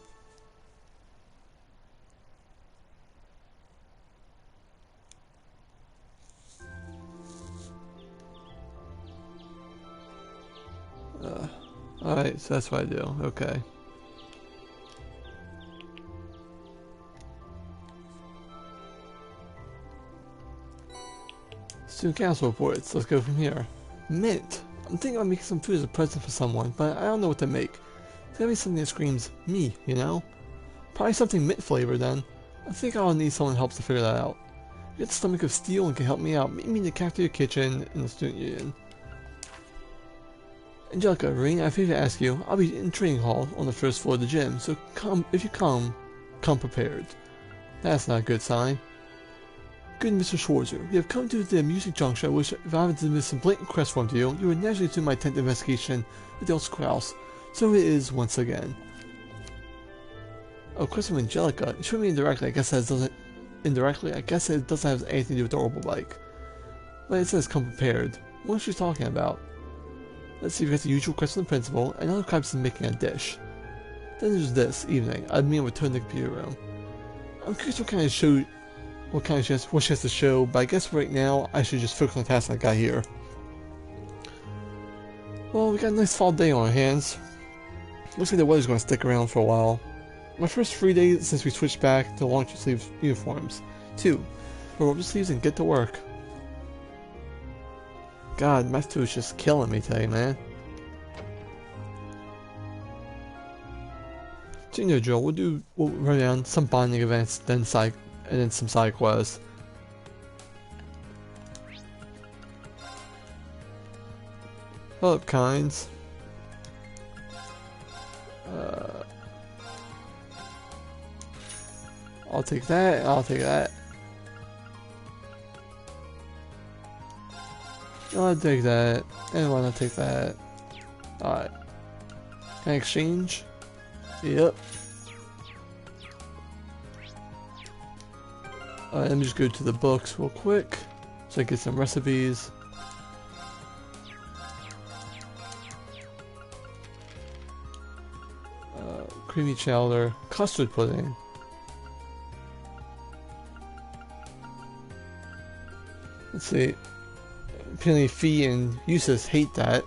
Alright, so that's what I do. Okay. Student council reports. Let's go from here. Mint. I'm thinking about making some food as a present for someone, but I don't know what to make. It's gotta be something that screams me, you know? Probably something mint flavored then. I think I'll need someone who helps to figure that out. You got the stomach of steel and can help me out. Meet me in the cafeteria kitchen in the student union. Angelica, Ring, I have a favor to ask you. I'll be in training hall on the first floor of the gym, so if you come prepared. That's not a good sign. Good Mr. Schwarzer, we have come to the music juncture, which if I haven't submitted some blatant request form to you, you would naturally do my 10th investigation with Els Kraus. So it is once again. Oh, question from Angelica. It showed me indirectly. I guess that doesn't have anything to do with the orbital bike. But it says come prepared. What is she talking about? Let's see if we get the usual quest from the principal, and another crab's making a dish. Then there's this evening. I'd mean return to the computer room. I'm curious what she has to show, but I guess right now I should just focus on the task I got here. Well, we got a nice fall day on our hands. Looks like the weather's going to stick around for a while. My first 3 days since we switched back to long sleeve uniforms. 2. Roll up the sleeves and get to work. God, Math 2 is just killing me today, man. So you know, Joe, we'll run down some bonding events, then some side quests. Hello, kinds. I'll take that. I'll take that. I'll take that. And why not take that? Alright. Can I exchange? Yep. Alright, let me just go to the books real quick so I get some recipes. Creamy chowder, custard pudding. Let's see. Apparently Fee and Eustace hate that.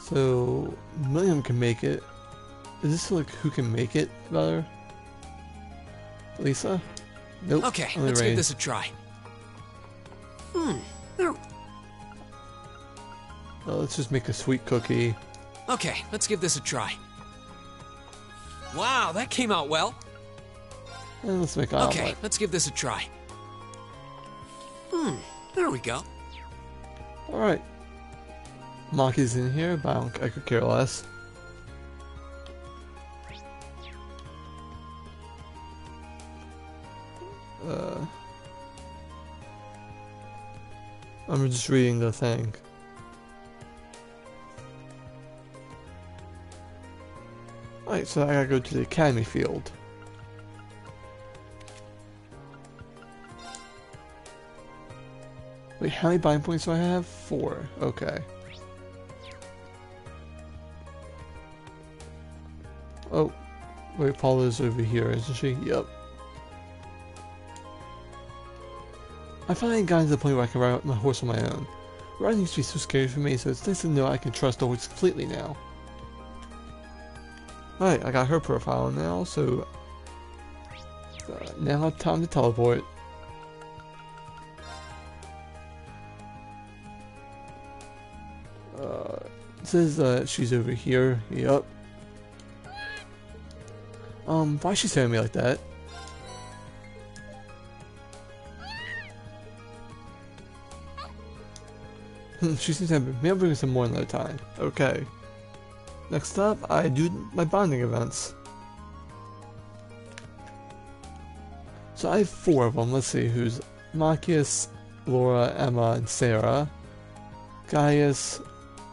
So William can make it. Is this like who can make it better? Lisa? Nope. Okay, only let's Ray. give this a try. Let's just make a sweet cookie. Okay, let's give this a try. Wow, that came out well. And let's make an Okay, omelet. let's give this a try. There we go. Alright. Maki's in here, but I could care less. I'm just reading the thing. Alright, so I gotta go to the academy field. Wait, how many buying points do I have? 4. Okay. Oh, wait, Paula's over here, isn't she? Yep. I finally got to the point where I can ride my horse on my own. Riding used to be so scary for me, so it's nice to know I can trust the horse completely now. Alright, I got her profile now, so now time to teleport. It says she's over here. Yup. Why is she staring at me like that? She seems happy. Maybe I'll bring her some more another time. Okay. Next up, I do my bonding events. So I have 4 of them. Let's see who's Marcus, Laura, Emma, and Sarah. Gaius,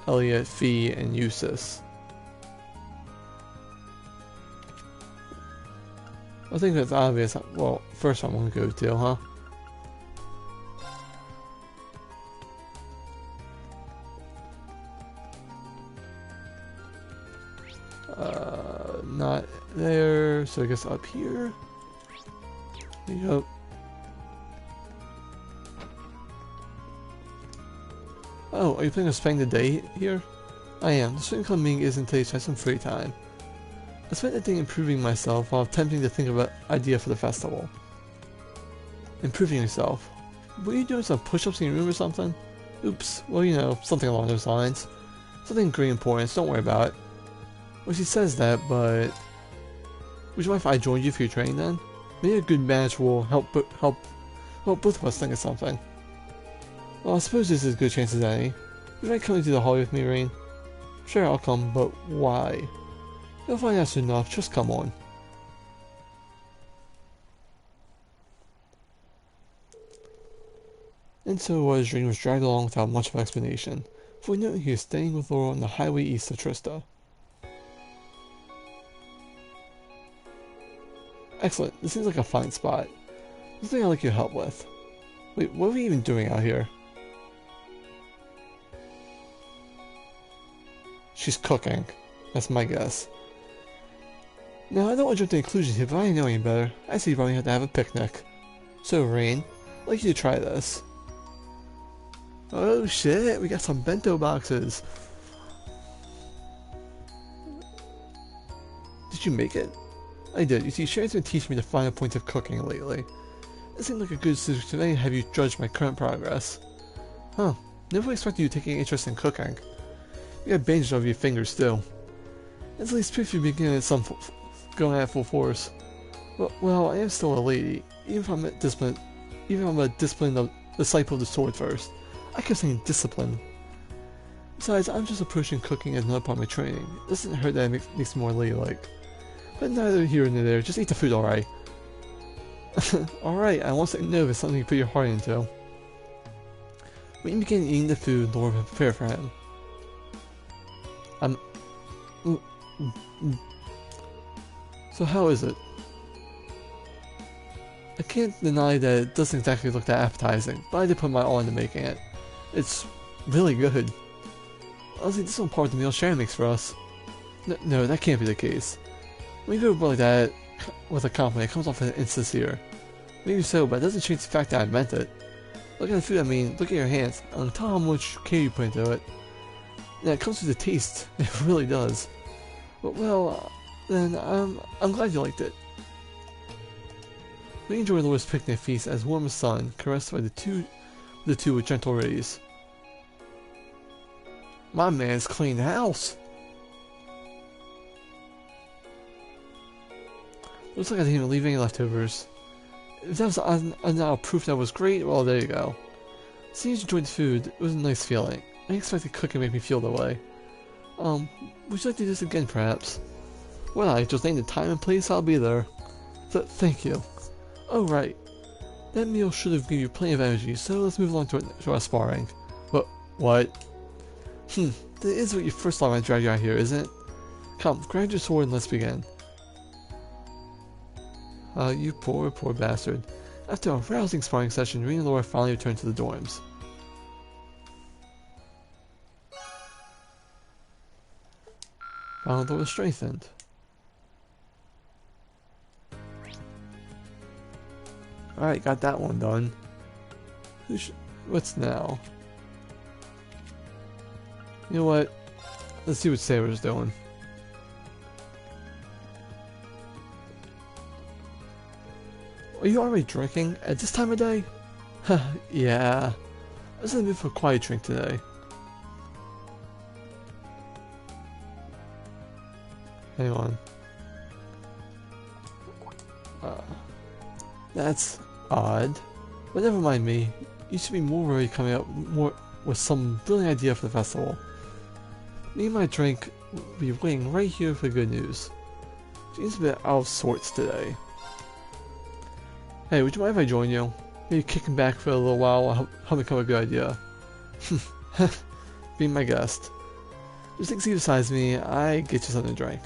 Elliot, Fee, and Eustace. I think that's obvious. Well, first I'm gonna go to, huh? Not there, so I guess up here. Yep. Oh, are you planning on spending the day here? I am. The swing club meeting is in today, so I have some free time. I spent the day improving myself while attempting to think of an idea for the festival. Improving yourself? Were you doing some push-ups in your room or something? Oops. Well, you know, something along those lines. Something of great importance, don't worry about it. Well, she says that, but would you mind if I joined you for your training then? Maybe a good match will help both of us think of something. Well, I suppose this is as good a chance as any. Would you mind coming to the hall with me, Rain? Sure, I'll come, but why? You'll find out soon enough, just come on. And so it was, Rain was dragged along without much of an explanation. For we know he is staying with Laura on the highway east of Trista. Excellent, this seems like a fine spot. Something I'd like your help with. Wait, what are we even doing out here? She's cooking. That's my guess. Now, I don't want to jump to conclusions here, but I know any better. I see you probably have to have a picnic. So, Rain, I'd like you to try this. Oh shit, we got some bento boxes. Did you make it? I did. You see, Sharon's been teaching me the finer points of cooking lately. It seemed like a good decision today. Have you judged my current progress? Huh. Never expected you to take any interest in cooking. You got bandages over your fingers, too. It's at least proof you're beginning at going at full force. Well, I am still a lady. Even if I'm a disciplined disciple of the sword first. I kept saying discipline. Besides, I'm just approaching cooking as another part of my training. It doesn't hurt that it makes me more ladylike. But neither here nor there, just eat the food, alright? Alright, I won't say no if it's something you put your heart into. When you begin eating the food, Laura will prepare for him. So how is it? I can't deny that it doesn't exactly look that appetizing, but I did put my all into making it. It's really good. Honestly, this one part of the meal Sharon makes for us. No, that can't be the case. When you go like that with a compliment, it comes off as insincere. Maybe so, but it doesn't change the fact that I meant it. Look at the food, I mean, look at your hands. Tell how much care you put into it. Yeah, it comes with the taste. It really does. But, well, then I'm glad you liked it. We enjoyed Laura's picnic feast as warm as sun, caressed by the two with gentle rays. My man's cleaned the house. Looks like I didn't even leave any leftovers. If that was now proof that was great, well, there you go. Seeing you enjoyed the food, it was a nice feeling. I didn't expect the cooking to make me feel that way. Would you like to do this again, perhaps? Well, I just name the time and place, I'll be there. Thank you. Oh, right. That meal should have given you plenty of energy, so let's move along to our sparring. What? That is what you first thought when I dragged you out here, isn't it? Come, grab your sword and let's begin. You poor bastard. After a rousing sparring session, Reen and Laura finally returned to the dorms. Found Laura strengthened. Alright, got that one done. What's now? You know what? Let's see what Sarah's doing. Are you already drinking at this time of day? Yeah. I was in the mood for a quiet drink today. Hang on. That's odd. But never mind me. You should be more worried coming up more with some brilliant idea for the festival. Me and my drink will be waiting right here for good news. She's a bit out of sorts today. Hey, would you mind if I join you? Maybe kicking back for a little while will help me come up with a good idea. Be my guest. Just think besides me, I get you something to drink.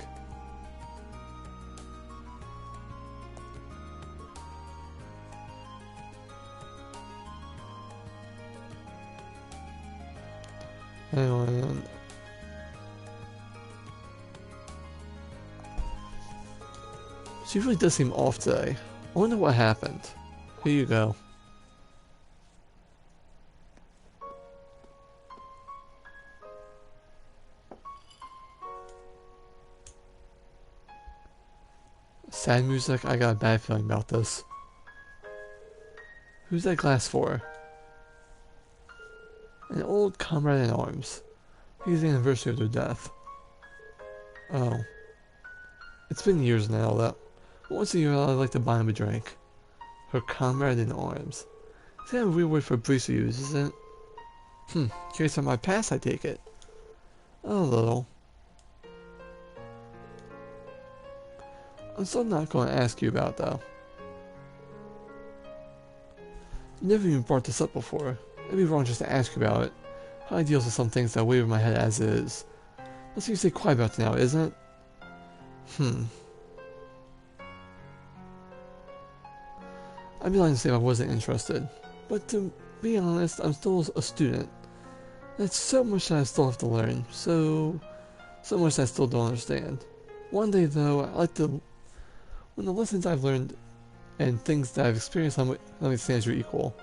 Hang on. She really does seem off today. I wonder what happened. Here you go. Sad music? I got a bad feeling about this. Who's that glass for? An old comrade in arms. It's the anniversary of their death. Oh. It's been years now that once a year I like to buy him a drink. Her comrade in arms. Is that a weird word for briefs to use, isn't it? Curious on my past, I take it. A little. I'm still not going to ask you about though. You never even brought this up before. It'd be wrong just to ask you about it. How I deal with some things that weigh over my head as is. That's what you stay quiet about now, isn't it? I'd be lying to say if I wasn't interested. But to be honest, I'm still a student. There's so much that I still have to learn. So much that I still don't understand. One day though, I like to... When the lessons I've learned and things that I've experienced let me stand as your equal.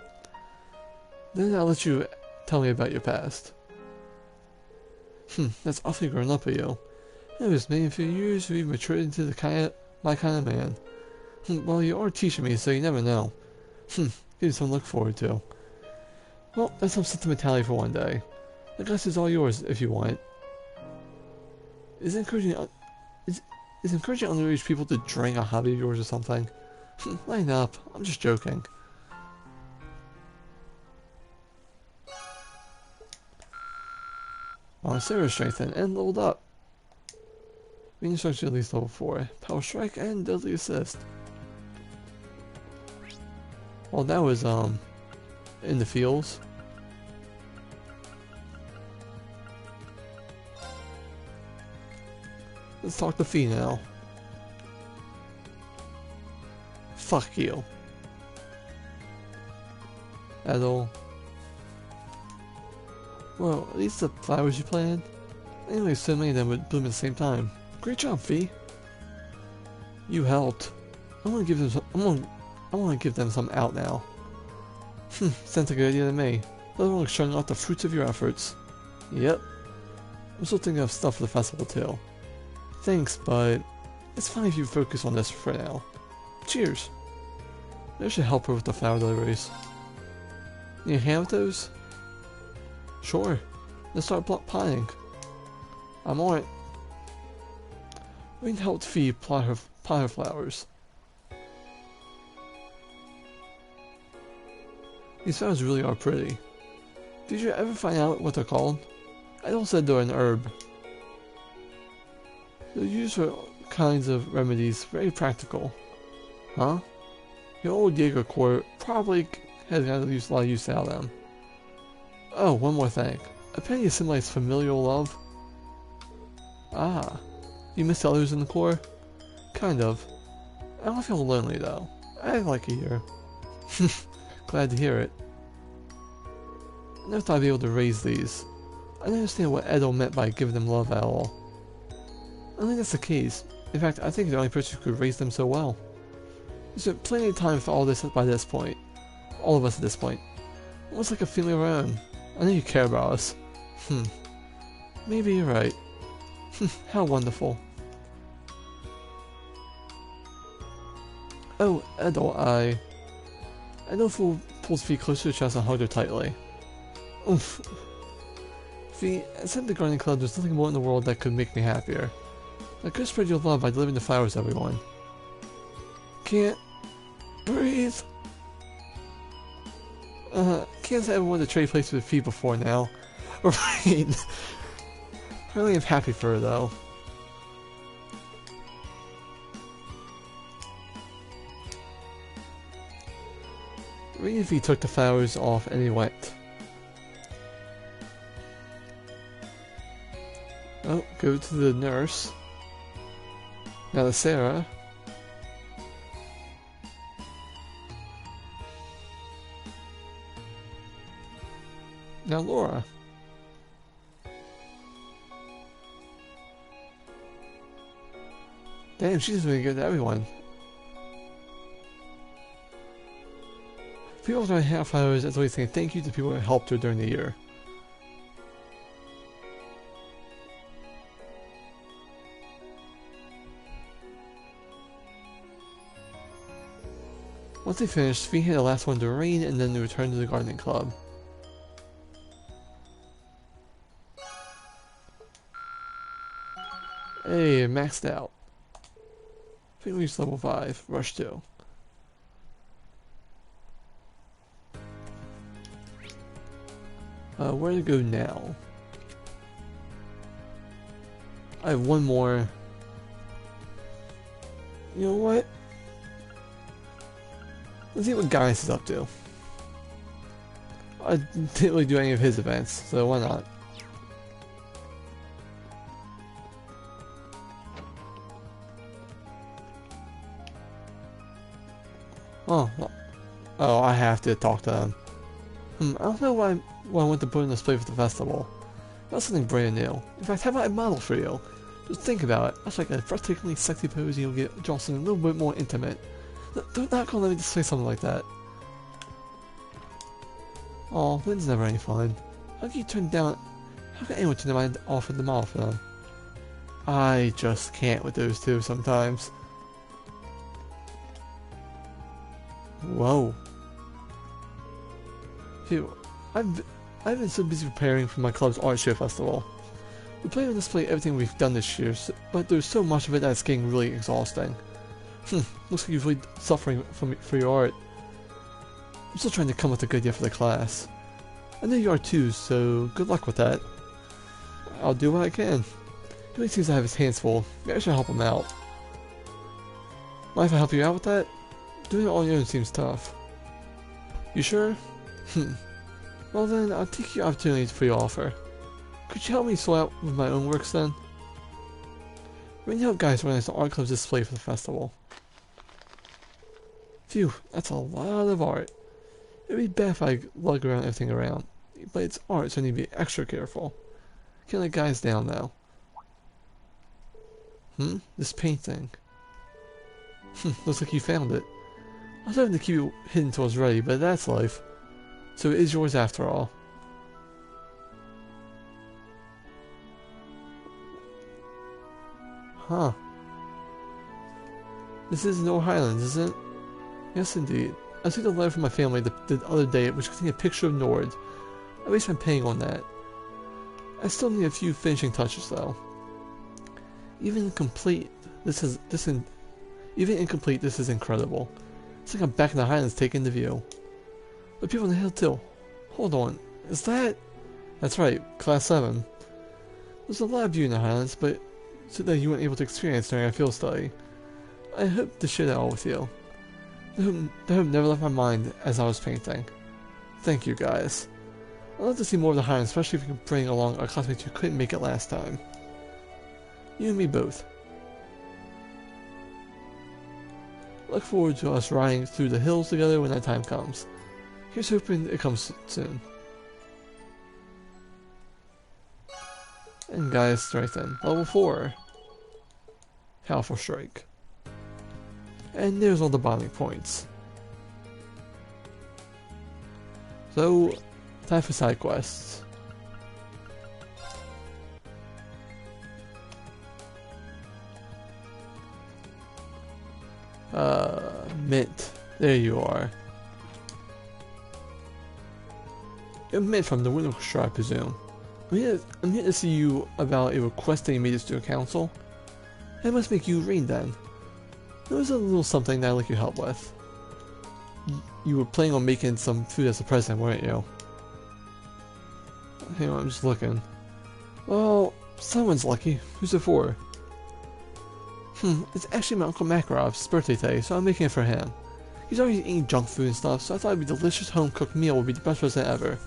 Then I'll let you tell me about your past. That's awfully grown up of you. It was maybe a few years we've matured into my kind of man. Well, you are teaching me, so you never know. Give you something to look forward to. Well, that's some sentimentality for one day. The glass is all yours if you want it. Is encouraging underage people to drink a hobby of yours or something? Line up. I'm just joking. Sarah strengthened and leveled up. Being structured at least level 4. Power Strike and Deadly Assist. Well, that was, in the fields. Let's talk to Fee now. Fuck you. At all. Well, at least the flowers you planted. Anyway, so many of them would bloom at the same time. Great job, Fee. You helped. I want to give them some. I want to give them some out now. Sounds like a good idea to me. They're like showing off the fruits of your efforts. Yep. I'm still thinking of stuff for the festival too. Thanks, but it's fine if you focus on this for now. Cheers. That should help her with the flower deliveries. Need a hand with those? Sure. Let's start potting. I'm on it. We can help Fee pot her flowers. These flowers really are pretty. Did you ever find out what they're called? I don't said they're an herb. They're used for all kinds of remedies, very practical. Huh? Your old Jaeger core probably has got a lot of use out of them. Oh, one more thing. A penny assimilates familial love. Ah. You miss others in the core? Kind of. I don't feel lonely though. I like it here. Glad to hear it. I never thought I'd be able to raise these. I don't understand what Edo meant by giving them love at all. I don't think that's the case. In fact, I think the only person who could raise them so well. There's been plenty of time for all this by this point. All of us at this point. Almost like a family of our own. I know you care about us. Maybe you're right. How wonderful. Oh, Edel, Edel pulls Fee closer to her chest and hugged her tightly. Oof. Fee, inside the gardening club, there's nothing more in the world that could make me happier. I could spread your love by delivering the flowers to everyone. Can't breathe. Can't say I wanted to trade places with Fee before now. Right. I really am happy for her though. Rain and Fee took the flowers off and he went. Oh, go to the nurse. Now to Sarah. Now Laura. Damn, she's really good to everyone. People throwing hand flowers as always saying thank you to people who helped her during the year. Once they finished, Fee handed the last one to Rain and then they returned to the gardening club. Hey, maxed out. I think we reached level 5, rush 2. Where to go now? I have one more. You know what? Let's see what Gaius is up to. I didn't really do any of his events, so why not? Oh, I have to talk to them. I don't know what I want to put in display for the festival. That's something brand new. In fact, how about a model for you? Just think about it. That's like a frustratingly sexy pose, you'll get draw something a little bit more intimate. They're not gonna let me display something like that. Oh, Lynn's never any fun. How can you turn down... How can anyone turn down offer the model for them? I just can't with those two sometimes. Whoa. Phew, I've been so busy preparing for my club's art show festival. We plan to display everything we've done this year, but there's so much of it that it's getting really exhausting. Looks like you're really suffering for your art. I'm still trying to come up with a good idea for the class. I know you are too, so good luck with that. I'll do what I can. He really seems to have his hands full. Maybe I should help him out. Mind if I help you out with that? Doing it on your own seems tough. You sure? Well then, I'll take your opportunity for your offer. Could you help me sort out with my own works then? Rain helped Gaius organize the art club's display for the festival. Phew, that's a lot of art. It'd be bad if I lug around everything around. But it's art, so I need to be extra careful. Can't let Gaius down now. This painting. Looks like you found it. I was hoping to keep it hidden until it's ready, but that's life. So it is yours after all. Huh. This is North Highlands, isn't it? Yes, indeed. I received a letter from my family the other day which contained a picture of Nord. I wasted my paying on that. I still need a few finishing touches though. Even incomplete, this is incredible. It's like I'm back in the Highlands taking the view. The people on the hill too. Hold on, is that? That's right, Class 7. There's a lot of beauty in the Highlands, but so that you weren't able to experience during our field study. I hope to share that all with you. The hope never left my mind as I was painting. Thank you guys. I'd love to see more of the Highlands, especially if you can bring along our classmates who couldn't make it last time. You and me both. Look forward to us riding through the hills together when that time comes. Here's hoping it comes soon. And guys, right then, level 4. Powerful Strike. And there's all the bonding points. So, time for side quests. Mint. There you are. You're Mint from the Wind Orchestra, I presume. I'm here to see you about a request that you made to Student Council. That must make you Rain then. There was a little something that I'd like your help with. You were planning on making some food as a present, weren't you? Hang on, I'm just looking. Well, someone's lucky. Who's it for? It's actually my Uncle Makarov's birthday today, so I'm making it for him. He's always eating junk food and stuff, so I thought a delicious home-cooked meal would be the best present ever.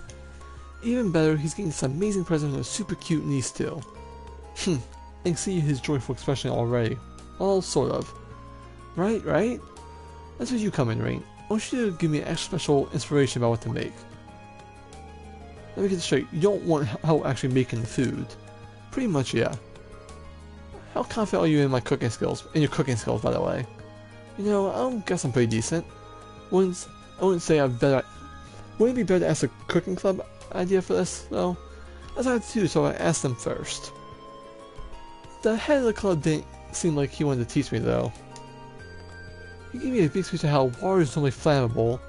Even better, he's getting this amazing present from a super cute niece too. I can see his joyful expression already. Well, sort of. Right? That's where you come in, Rain. I want you to give me an extra special inspiration about what to make. Let me get this straight. You don't want help actually making the food. Pretty much, yeah. How confident are you in my cooking skills? In your cooking skills, by the way. You know, I guess I'm pretty decent. I wouldn't say I'm better. Wouldn't it be better to ask a cooking club idea for this, though? That's what I had to do, so I asked them first. The head of the club didn't seem like he wanted to teach me, though. He gave me a big speech of how water is normally flammable,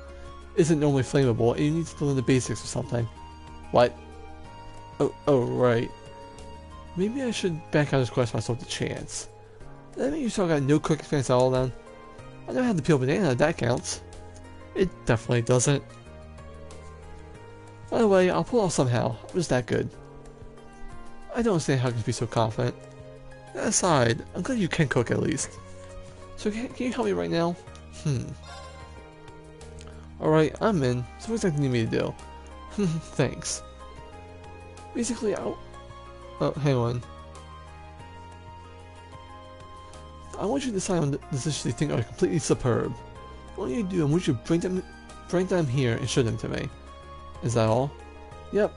isn't normally flammable, and you need to learn the basics or something. What? Oh, right. Maybe I should back out this quest myself the chance. Does that mean you still got no cooking experience at all then? I know how to peel a banana, that counts. It definitely doesn't. By the way, I'll pull off somehow. I'm just that good. I don't understand how you can be so confident. That aside, I'm glad you can cook at least. So can you help me right now? Alright, I'm in. So what exactly do you need me to do? Thanks. Basically, oh, hang on. I want you to decide on the dishes you think are completely superb. What you do, I want you to bring them here and show them to me. Is that all? Yep.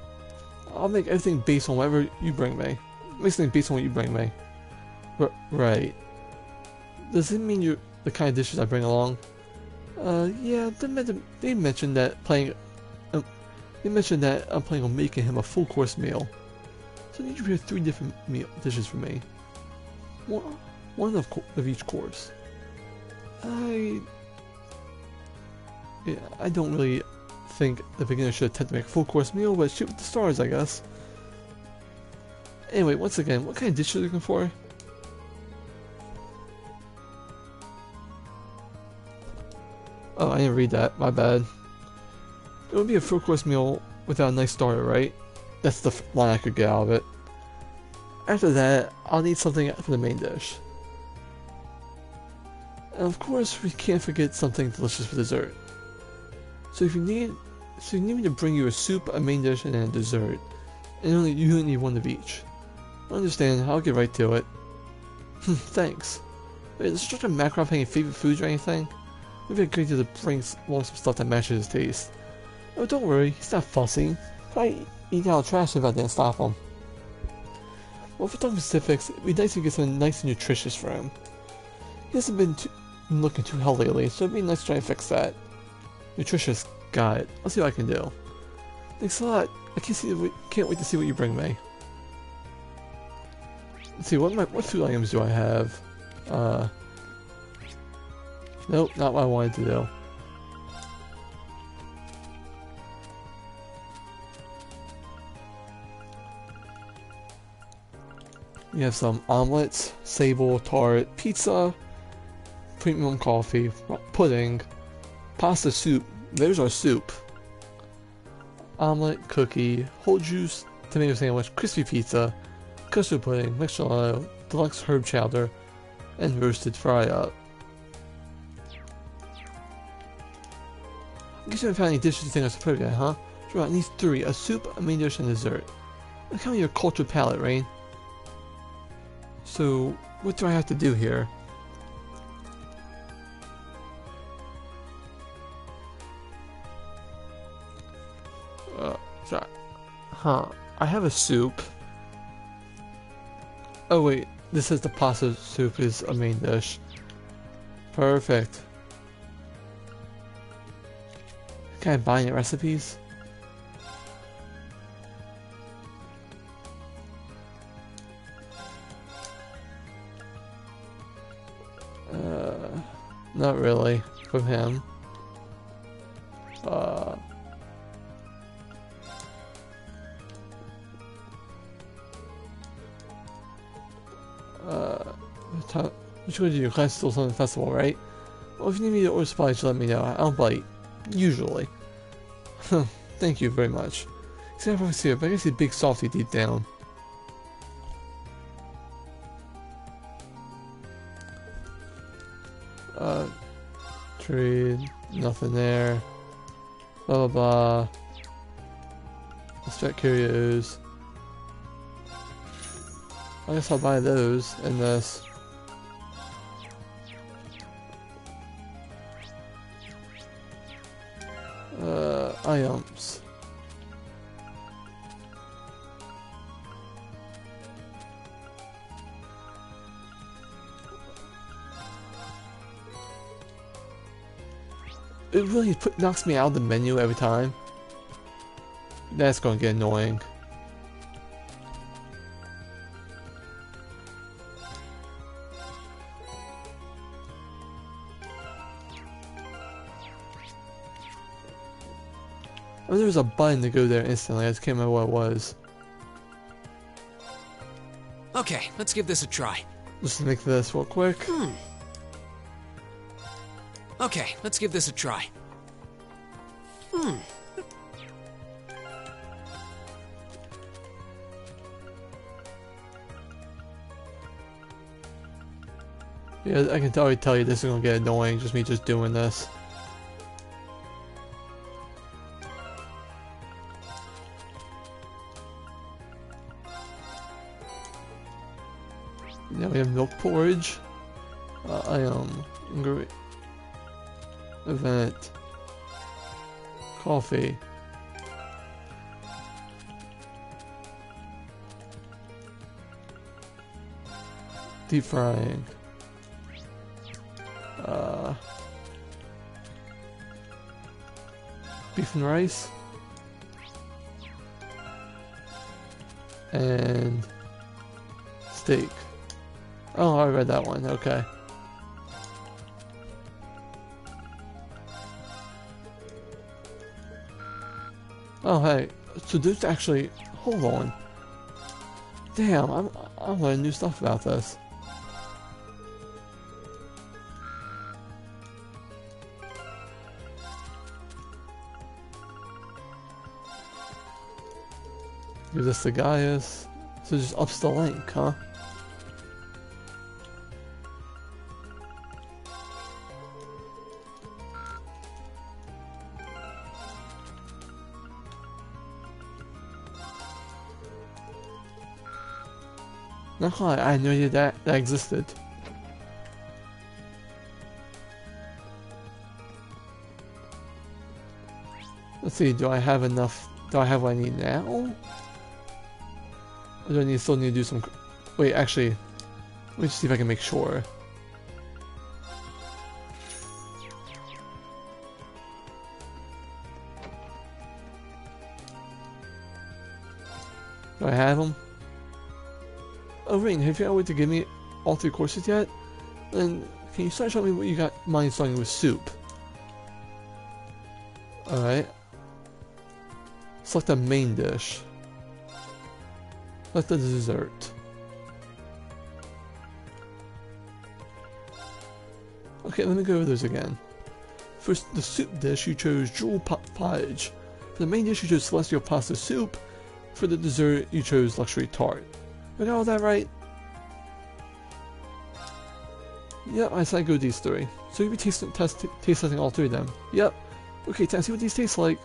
I'll make everything based on whatever you bring me. Make something based on what you bring me. Right. Does it mean you're the kind of dishes I bring along? Yeah, they mentioned that I'm planning on making him a full course meal. So I need you to prepare 3 different dishes for me. One of each course. I don't really think the beginner should attempt to make a full course meal, but shoot with the stars, I guess. Anyway, once again, what kind of dish are you looking for? Oh, I didn't read that. My bad. It would be a full course meal without a nice starter, right? That's the line I could get out of it. After that, I'll need something for the main dish. And of course, we can't forget something delicious for dessert. So you need me to bring you a soup, a main dish, and then a dessert. And you only need one of each. I understand, I'll get right to it. Thanks. Wait, does Instructor Makarov have any favorite foods or anything? Maybe I could to bring along some stuff that matches his taste. Oh, don't worry, he's not fussy. Probably eat out trash if I didn't stop him. Well, for talking specifics, it'd be nice to get something nice and nutritious for him. He hasn't been looking too healthy lately, so it'd be nice to try and fix that. Nutritious, got it. I'll see what I can do. Thanks a lot. I can't wait to see what you bring me. Let's see, what food items do I have? Nope, not what I wanted to do. We have some omelets, sable, tart, pizza, premium coffee, pudding, pasta soup. There's our soup. Omelet, cookie, whole juice, tomato sandwich, crispy pizza, custard pudding, mixed deluxe herb chowder, and roasted fry-up. I guess you haven't found any dishes you think are superb yet, huh? Sure, I need 3, a soup, a main dish, and dessert. Look how your cultured palate, Rain. So, what do I have to do here? I have a soup. Oh wait, this says the pasta soup is a main dish. Perfect. Can I buy any recipes? Not really. From him. What you gonna do? Your class is still on the festival, right? Well, if you need me to order supplies, just let me know. I'll bite. Usually. Thank you very much. See, I probably see it, but I guess he's a big softy deep down. Trade. Nothing there. Blah blah blah. Extract curios. I guess I'll buy those and this. Items. It really knocks me out of the menu every time. That's gonna get annoying. I mean, there was a button to go there instantly. I just can't remember what it was. Okay, let's give this a try. Just to make this real quick. Okay, let's give this a try. Yeah, I can already tell you this is gonna get annoying, just me just doing this. Now we have milk porridge. Event. Coffee. Deep frying. Beef and rice. And steak. Oh, I read that one. Okay. Oh, hey. So there's actually... Hold on. Damn, I'm learning new stuff about this. Give this to Gaius. So just ups the link, huh? Not quite, I had no idea that existed. Let's see, do I have enough? Do I have what I need now? Or do I still need to do some... Wait, actually, let me just see if I can make sure. Do I have them? Oh, Rain, have you figured out a way to give me all 3 courses yet? Then, can you start showing me what you got mine starting with soup? Alright. Select the main dish. Select the dessert. Okay, let me go over those again. For the soup dish, you chose jewel pottage. For the main dish, you chose celestial pasta soup. For the dessert, you chose luxury tart. I got all that right? Yep, I decided to go with these 3. So you'll be taste testing all 3 of them. Yep. Okay, time to see what these taste like.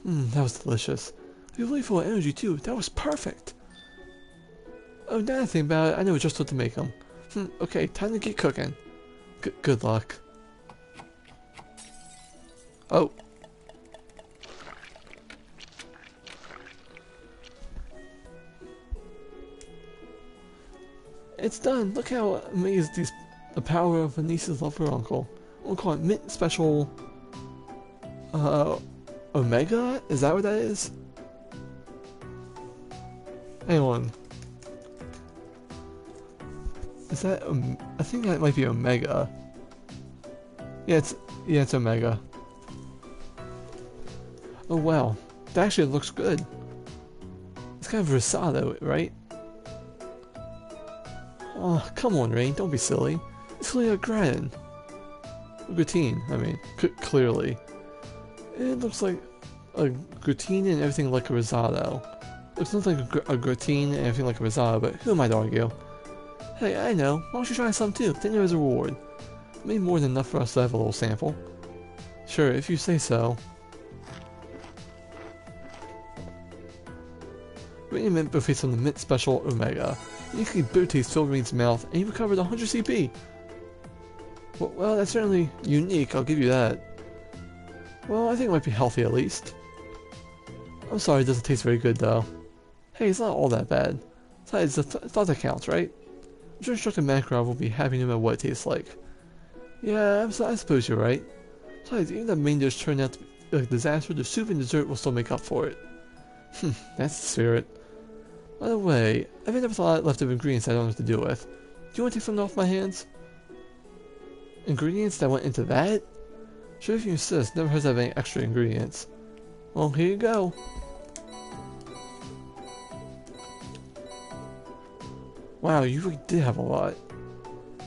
That was delicious. You really full of energy too. That was perfect. Oh, now that I think about it, I know just what to make them. Okay, time to get cooking. Good luck. Oh. It's done. Look how amazed the power of a niece's love for her uncle. We'll call it Mint Special... Omega? Is that what that is? Hang on. Is that, I think that might be Omega. Yeah, it's Omega. Oh wow, that actually looks good. It's kind of Rosado, right? Oh, come on, Rain, don't be silly. It's clearly a gratin. Gratine, I mean, clearly. It looks like a gratine and everything like a risotto. Looks like a gratine and everything like a risotto, but who am I to argue? Hey, I know. Why don't you try some too? Think there is a reward. Maybe more than enough for us to have a little sample. Sure, if you say so. Rain and Mint both face on the Mint Special Omega. Uniquely bitter taste filled Rain's mouth, and he recovered 100 CP. Well, that's certainly unique, I'll give you that. Well, I think it might be healthy at least. I'm sorry, it doesn't taste very good though. Hey, it's not all that bad. Besides, it's the thought that counts, right? I'm sure Instructor Makarov will be happy no matter what it tastes like. Yeah, I suppose you're right. Besides, even if the main dish turned out to be a disaster, the soup and dessert will still make up for it. That's the spirit. By the way, I've ended up with a lot of leftover ingredients I don't know what to do with. Do you want to take something off my hands? Ingredients that went into that? Sure, if you insist, never hurts to have any extra ingredients. Well, here you go. Wow, you really did have a lot.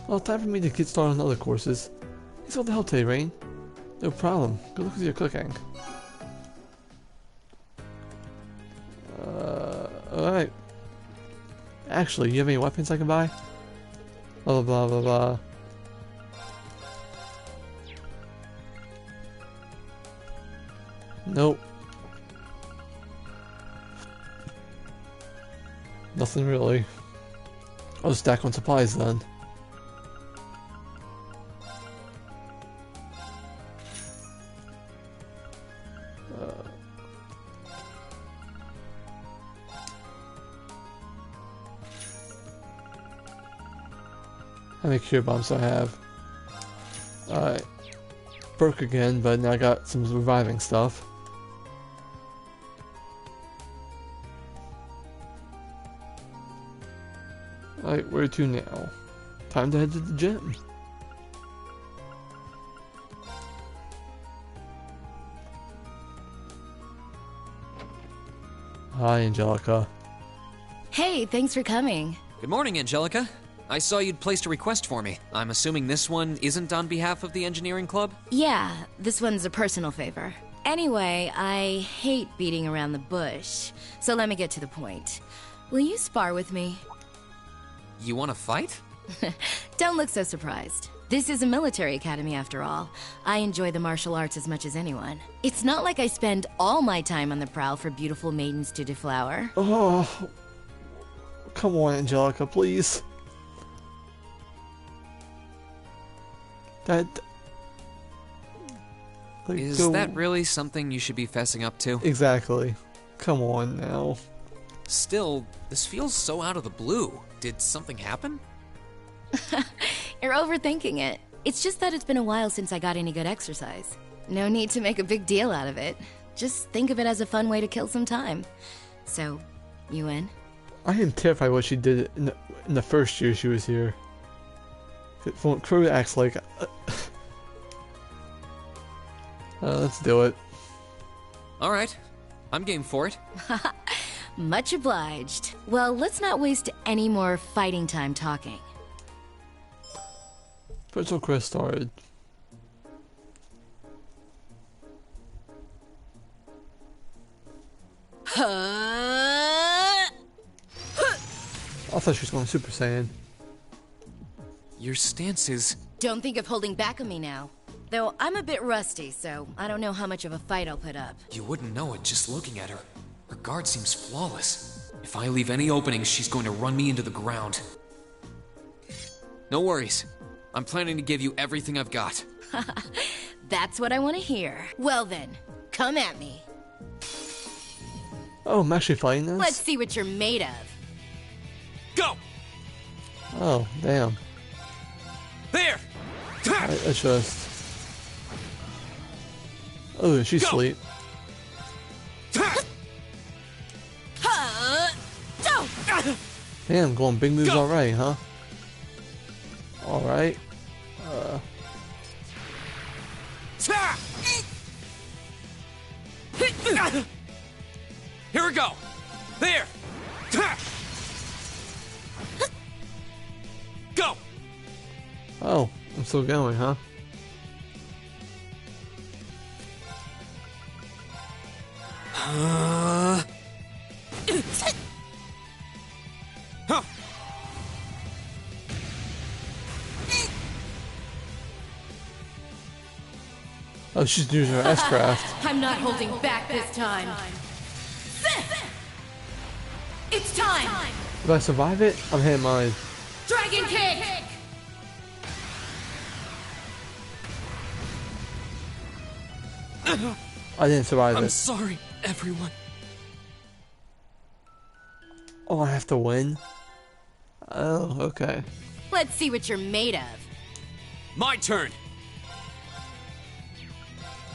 Well, time for me to get started on other courses. Thanks for all the help today, Rain. No problem. Good luck with your cooking. Alright. Actually, you have any weapons I can buy? Blah blah blah blah blah. Nope. Nothing really. I'll just stack on supplies then. How many cure bombs do I have? Alright. Broke again, but now I got some reviving stuff. Alright, where to now? Time to head to the gym. Hi, Angelica. Hey, thanks for coming. Good morning, Angelica. I saw you'd placed a request for me. I'm assuming this one isn't on behalf of the engineering club? Yeah, this one's a personal favor. Anyway, I hate beating around the bush, so let me get to the point. Will you spar with me? You want to fight? Don't look so surprised. This is a military academy after all. I enjoy the martial arts as much as anyone. It's not like I spend all my time on the prowl for beautiful maidens to deflower. Oh, come on, Angelica, please. Is that really something you should be fessing up to? Exactly. Come on now. Still, this feels so out of the blue. Did something happen? You're overthinking it. It's just that it's been a while since I got any good exercise. No need to make a big deal out of it. Just think of it as a fun way to kill some time. So, you in? I am terrified what she did in the first year she was here. Crew acts like... let's do it. Alright, I'm game for it. Much obliged. Well, let's not waste any more fighting time talking. Virtual quest started. I thought she was going Super Saiyan. Your stance is... Don't think of holding back on me now. Though I'm a bit rusty, so I don't know how much of a fight I'll put up. You wouldn't know it just looking at her. Her guard seems flawless. If I leave any openings, she's going to run me into the ground. No worries. I'm planning to give you everything I've got. That's what I want to hear. Well then, come at me. Oh, I'm actually fighting this? Let's see what you're made of. Go! Oh, damn. There! I just... Oh, she's asleep. Damn, going big moves already, huh? Alright. Here we go. There. Go. Oh, I'm still going, huh? Oh, she's using her S-craft. I'm not holding back this time. It's time! If I survive it, I'm hitting mine. Dragon kick! I didn't survive I'm it. sorry, everyone. Oh, I have to win? Oh, okay. Let's see what you're made of. My turn.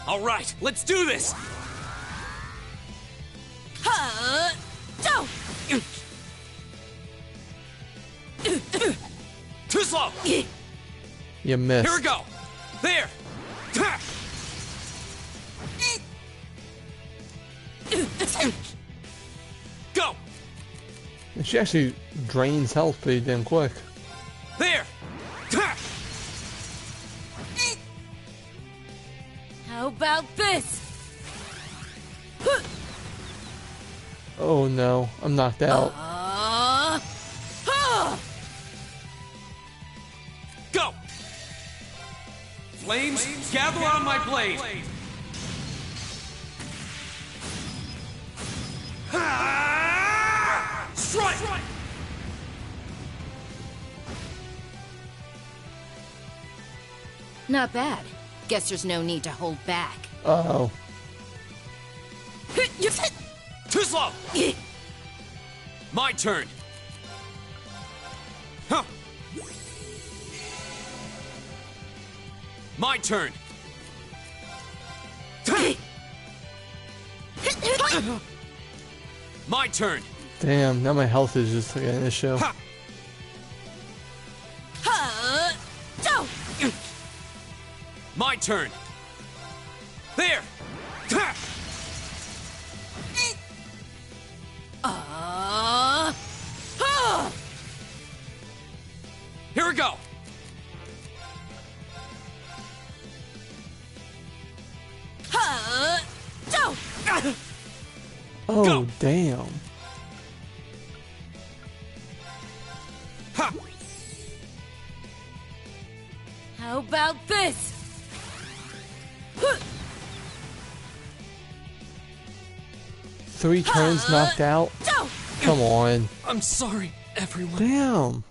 All right, let's do this. Go! Too slow. You missed. Here we go. There. Go. And she actually drains health pretty damn quick. There. How about this? Oh no, I'm knocked out. Go. Flames, gather on my blade. Strike. Not bad. Guess there's no need to hold back. Uh-oh. Too slow. My turn. Huh. My turn. My turn. Damn, now my health is just like an issue. My turn. There. Here we go. Oh, Go. damn. Ha. How about this? 3 turns knocked out? Come on. I'm sorry, everyone. Damn.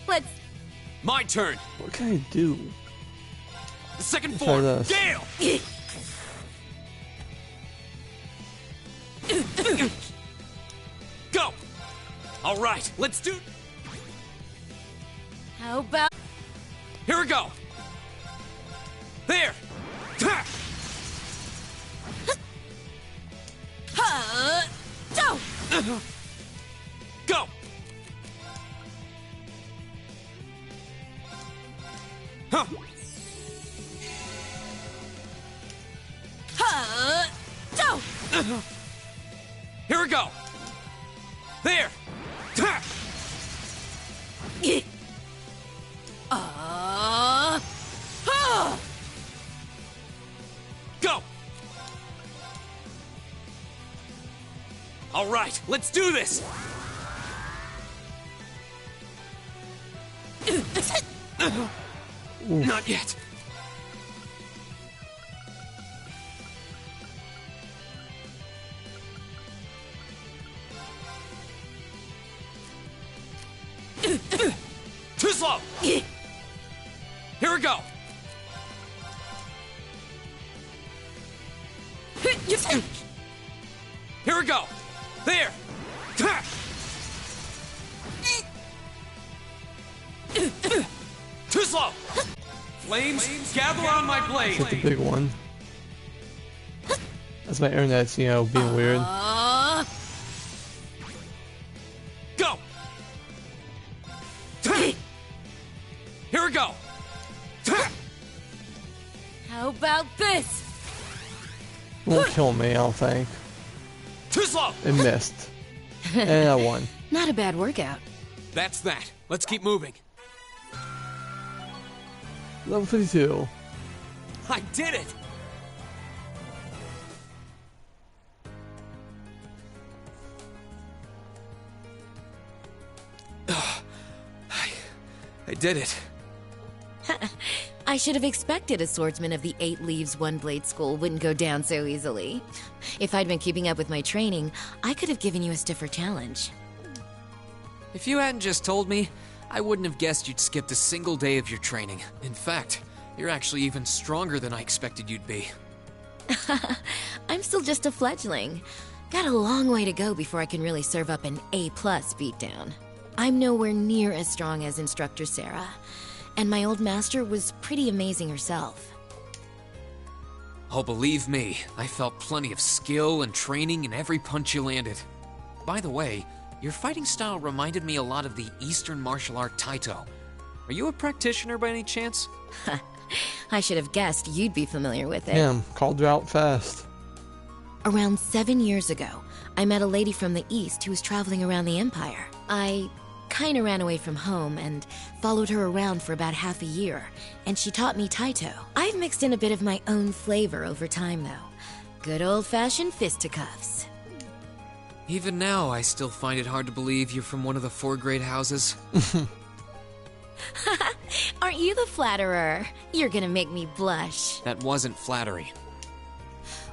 Let's. My turn. What can I do? The second Let's form. try this. Gale. Go. All right, let's do. How about. Here we go. There. Go. Huh. Here we go. There. Go. All right, let's do this. Not yet. Too slow. Here we go. Here we go. There. Too slow. Flames, gather on my blade. That's the big one. That's my internet's, you know, being weird. Go. Here we go! How about this? Won't kill me, I don't think. Too slow! It missed. And I won. Not a bad workout. That's that. Let's keep moving. Level 52. I did it! I did it. I should have expected a swordsman of the 8 Leaves One Blade School wouldn't go down so easily. If I'd been keeping up with my training, I could have given you a stiffer challenge. If you hadn't just told me, I wouldn't have guessed you'd skipped a single day of your training. In fact, you're actually even stronger than I expected you'd be. I'm still just a fledgling. Got a long way to go before I can really serve up an A+ beatdown. I'm nowhere near as strong as Instructor Sarah, and my old master was pretty amazing herself. Oh, believe me, I felt plenty of skill and training in every punch you landed. By the way, your fighting style reminded me a lot of the Eastern martial art Taito. Are you a practitioner by any chance? I should have guessed you'd be familiar with it. Damn, called you out fast. Around 7 years ago, I met a lady from the East who was traveling around the Empire. I kinda ran away from home and followed her around for about half a year, and she taught me Taito. I've mixed in a bit of my own flavor over time, though. Good old-fashioned fisticuffs. Even now, I still find it hard to believe you're from one of the 4 great houses. Aren't you the flatterer? You're gonna make me blush. That wasn't flattery.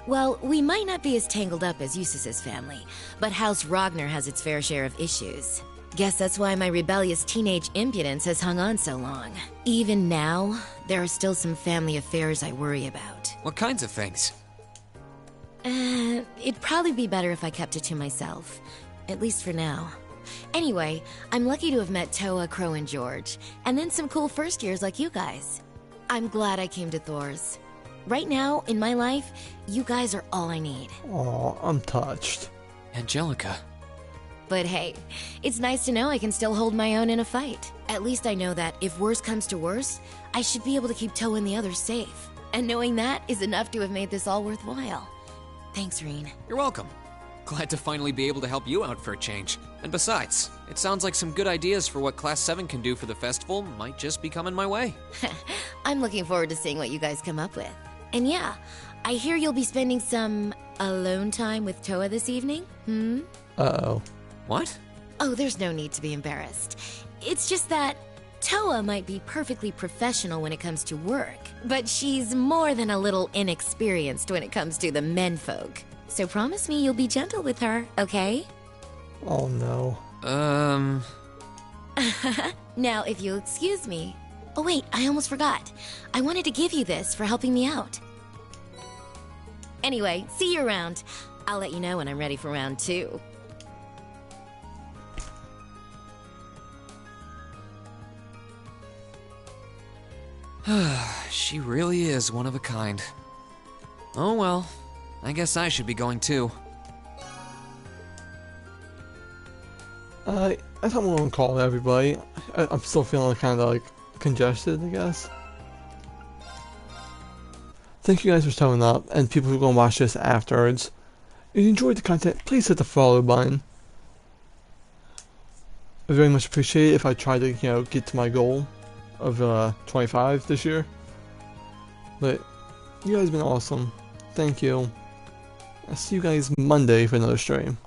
Well, we might not be as tangled up as Eustace's family, but House Ragnar has its fair share of issues. Guess that's why my rebellious teenage impudence has hung on so long. Even now, there are still some family affairs I worry about. What kinds of things? It'd probably be better if I kept it to myself. At least for now. Anyway, I'm lucky to have met Toa, Crow, and George, and then some cool first years like you guys. I'm glad I came to Thor's. Right now, in my life, you guys are all I need. Aw, I'm touched. Angelica. But hey, it's nice to know I can still hold my own in a fight. At least I know that if worse comes to worse, I should be able to keep Toa and the others safe. And knowing that is enough to have made this all worthwhile. Thanks, Reen. You're welcome. Glad to finally be able to help you out for a change. And besides, it sounds like some good ideas for what Class 7 can do for the festival might just be coming my way. I'm looking forward to seeing what you guys come up with. And yeah, I hear you'll be spending some alone time with Toa this evening, Uh-oh. What? Oh, there's no need to be embarrassed. It's just that Toa might be perfectly professional when it comes to work, but she's more than a little inexperienced when it comes to the menfolk. So promise me you'll be gentle with her, okay? Oh no. Now, if you'll excuse me. Oh wait, I almost forgot. I wanted to give you this for helping me out. Anyway, see you around. I'll let you know when I'm ready for round 2. She really is one of a kind. Oh well, I guess I should be going too. I thought I'm gonna call everybody. I'm still feeling kind of like congested, I guess. Thank you guys for showing up, and people who are gonna watch this afterwards. If you enjoyed the content, please hit the follow button. I very much appreciate it if I try to, get to my goal of 25 this year. But you guys have been awesome. Thank you. I'll see you guys Monday for another stream.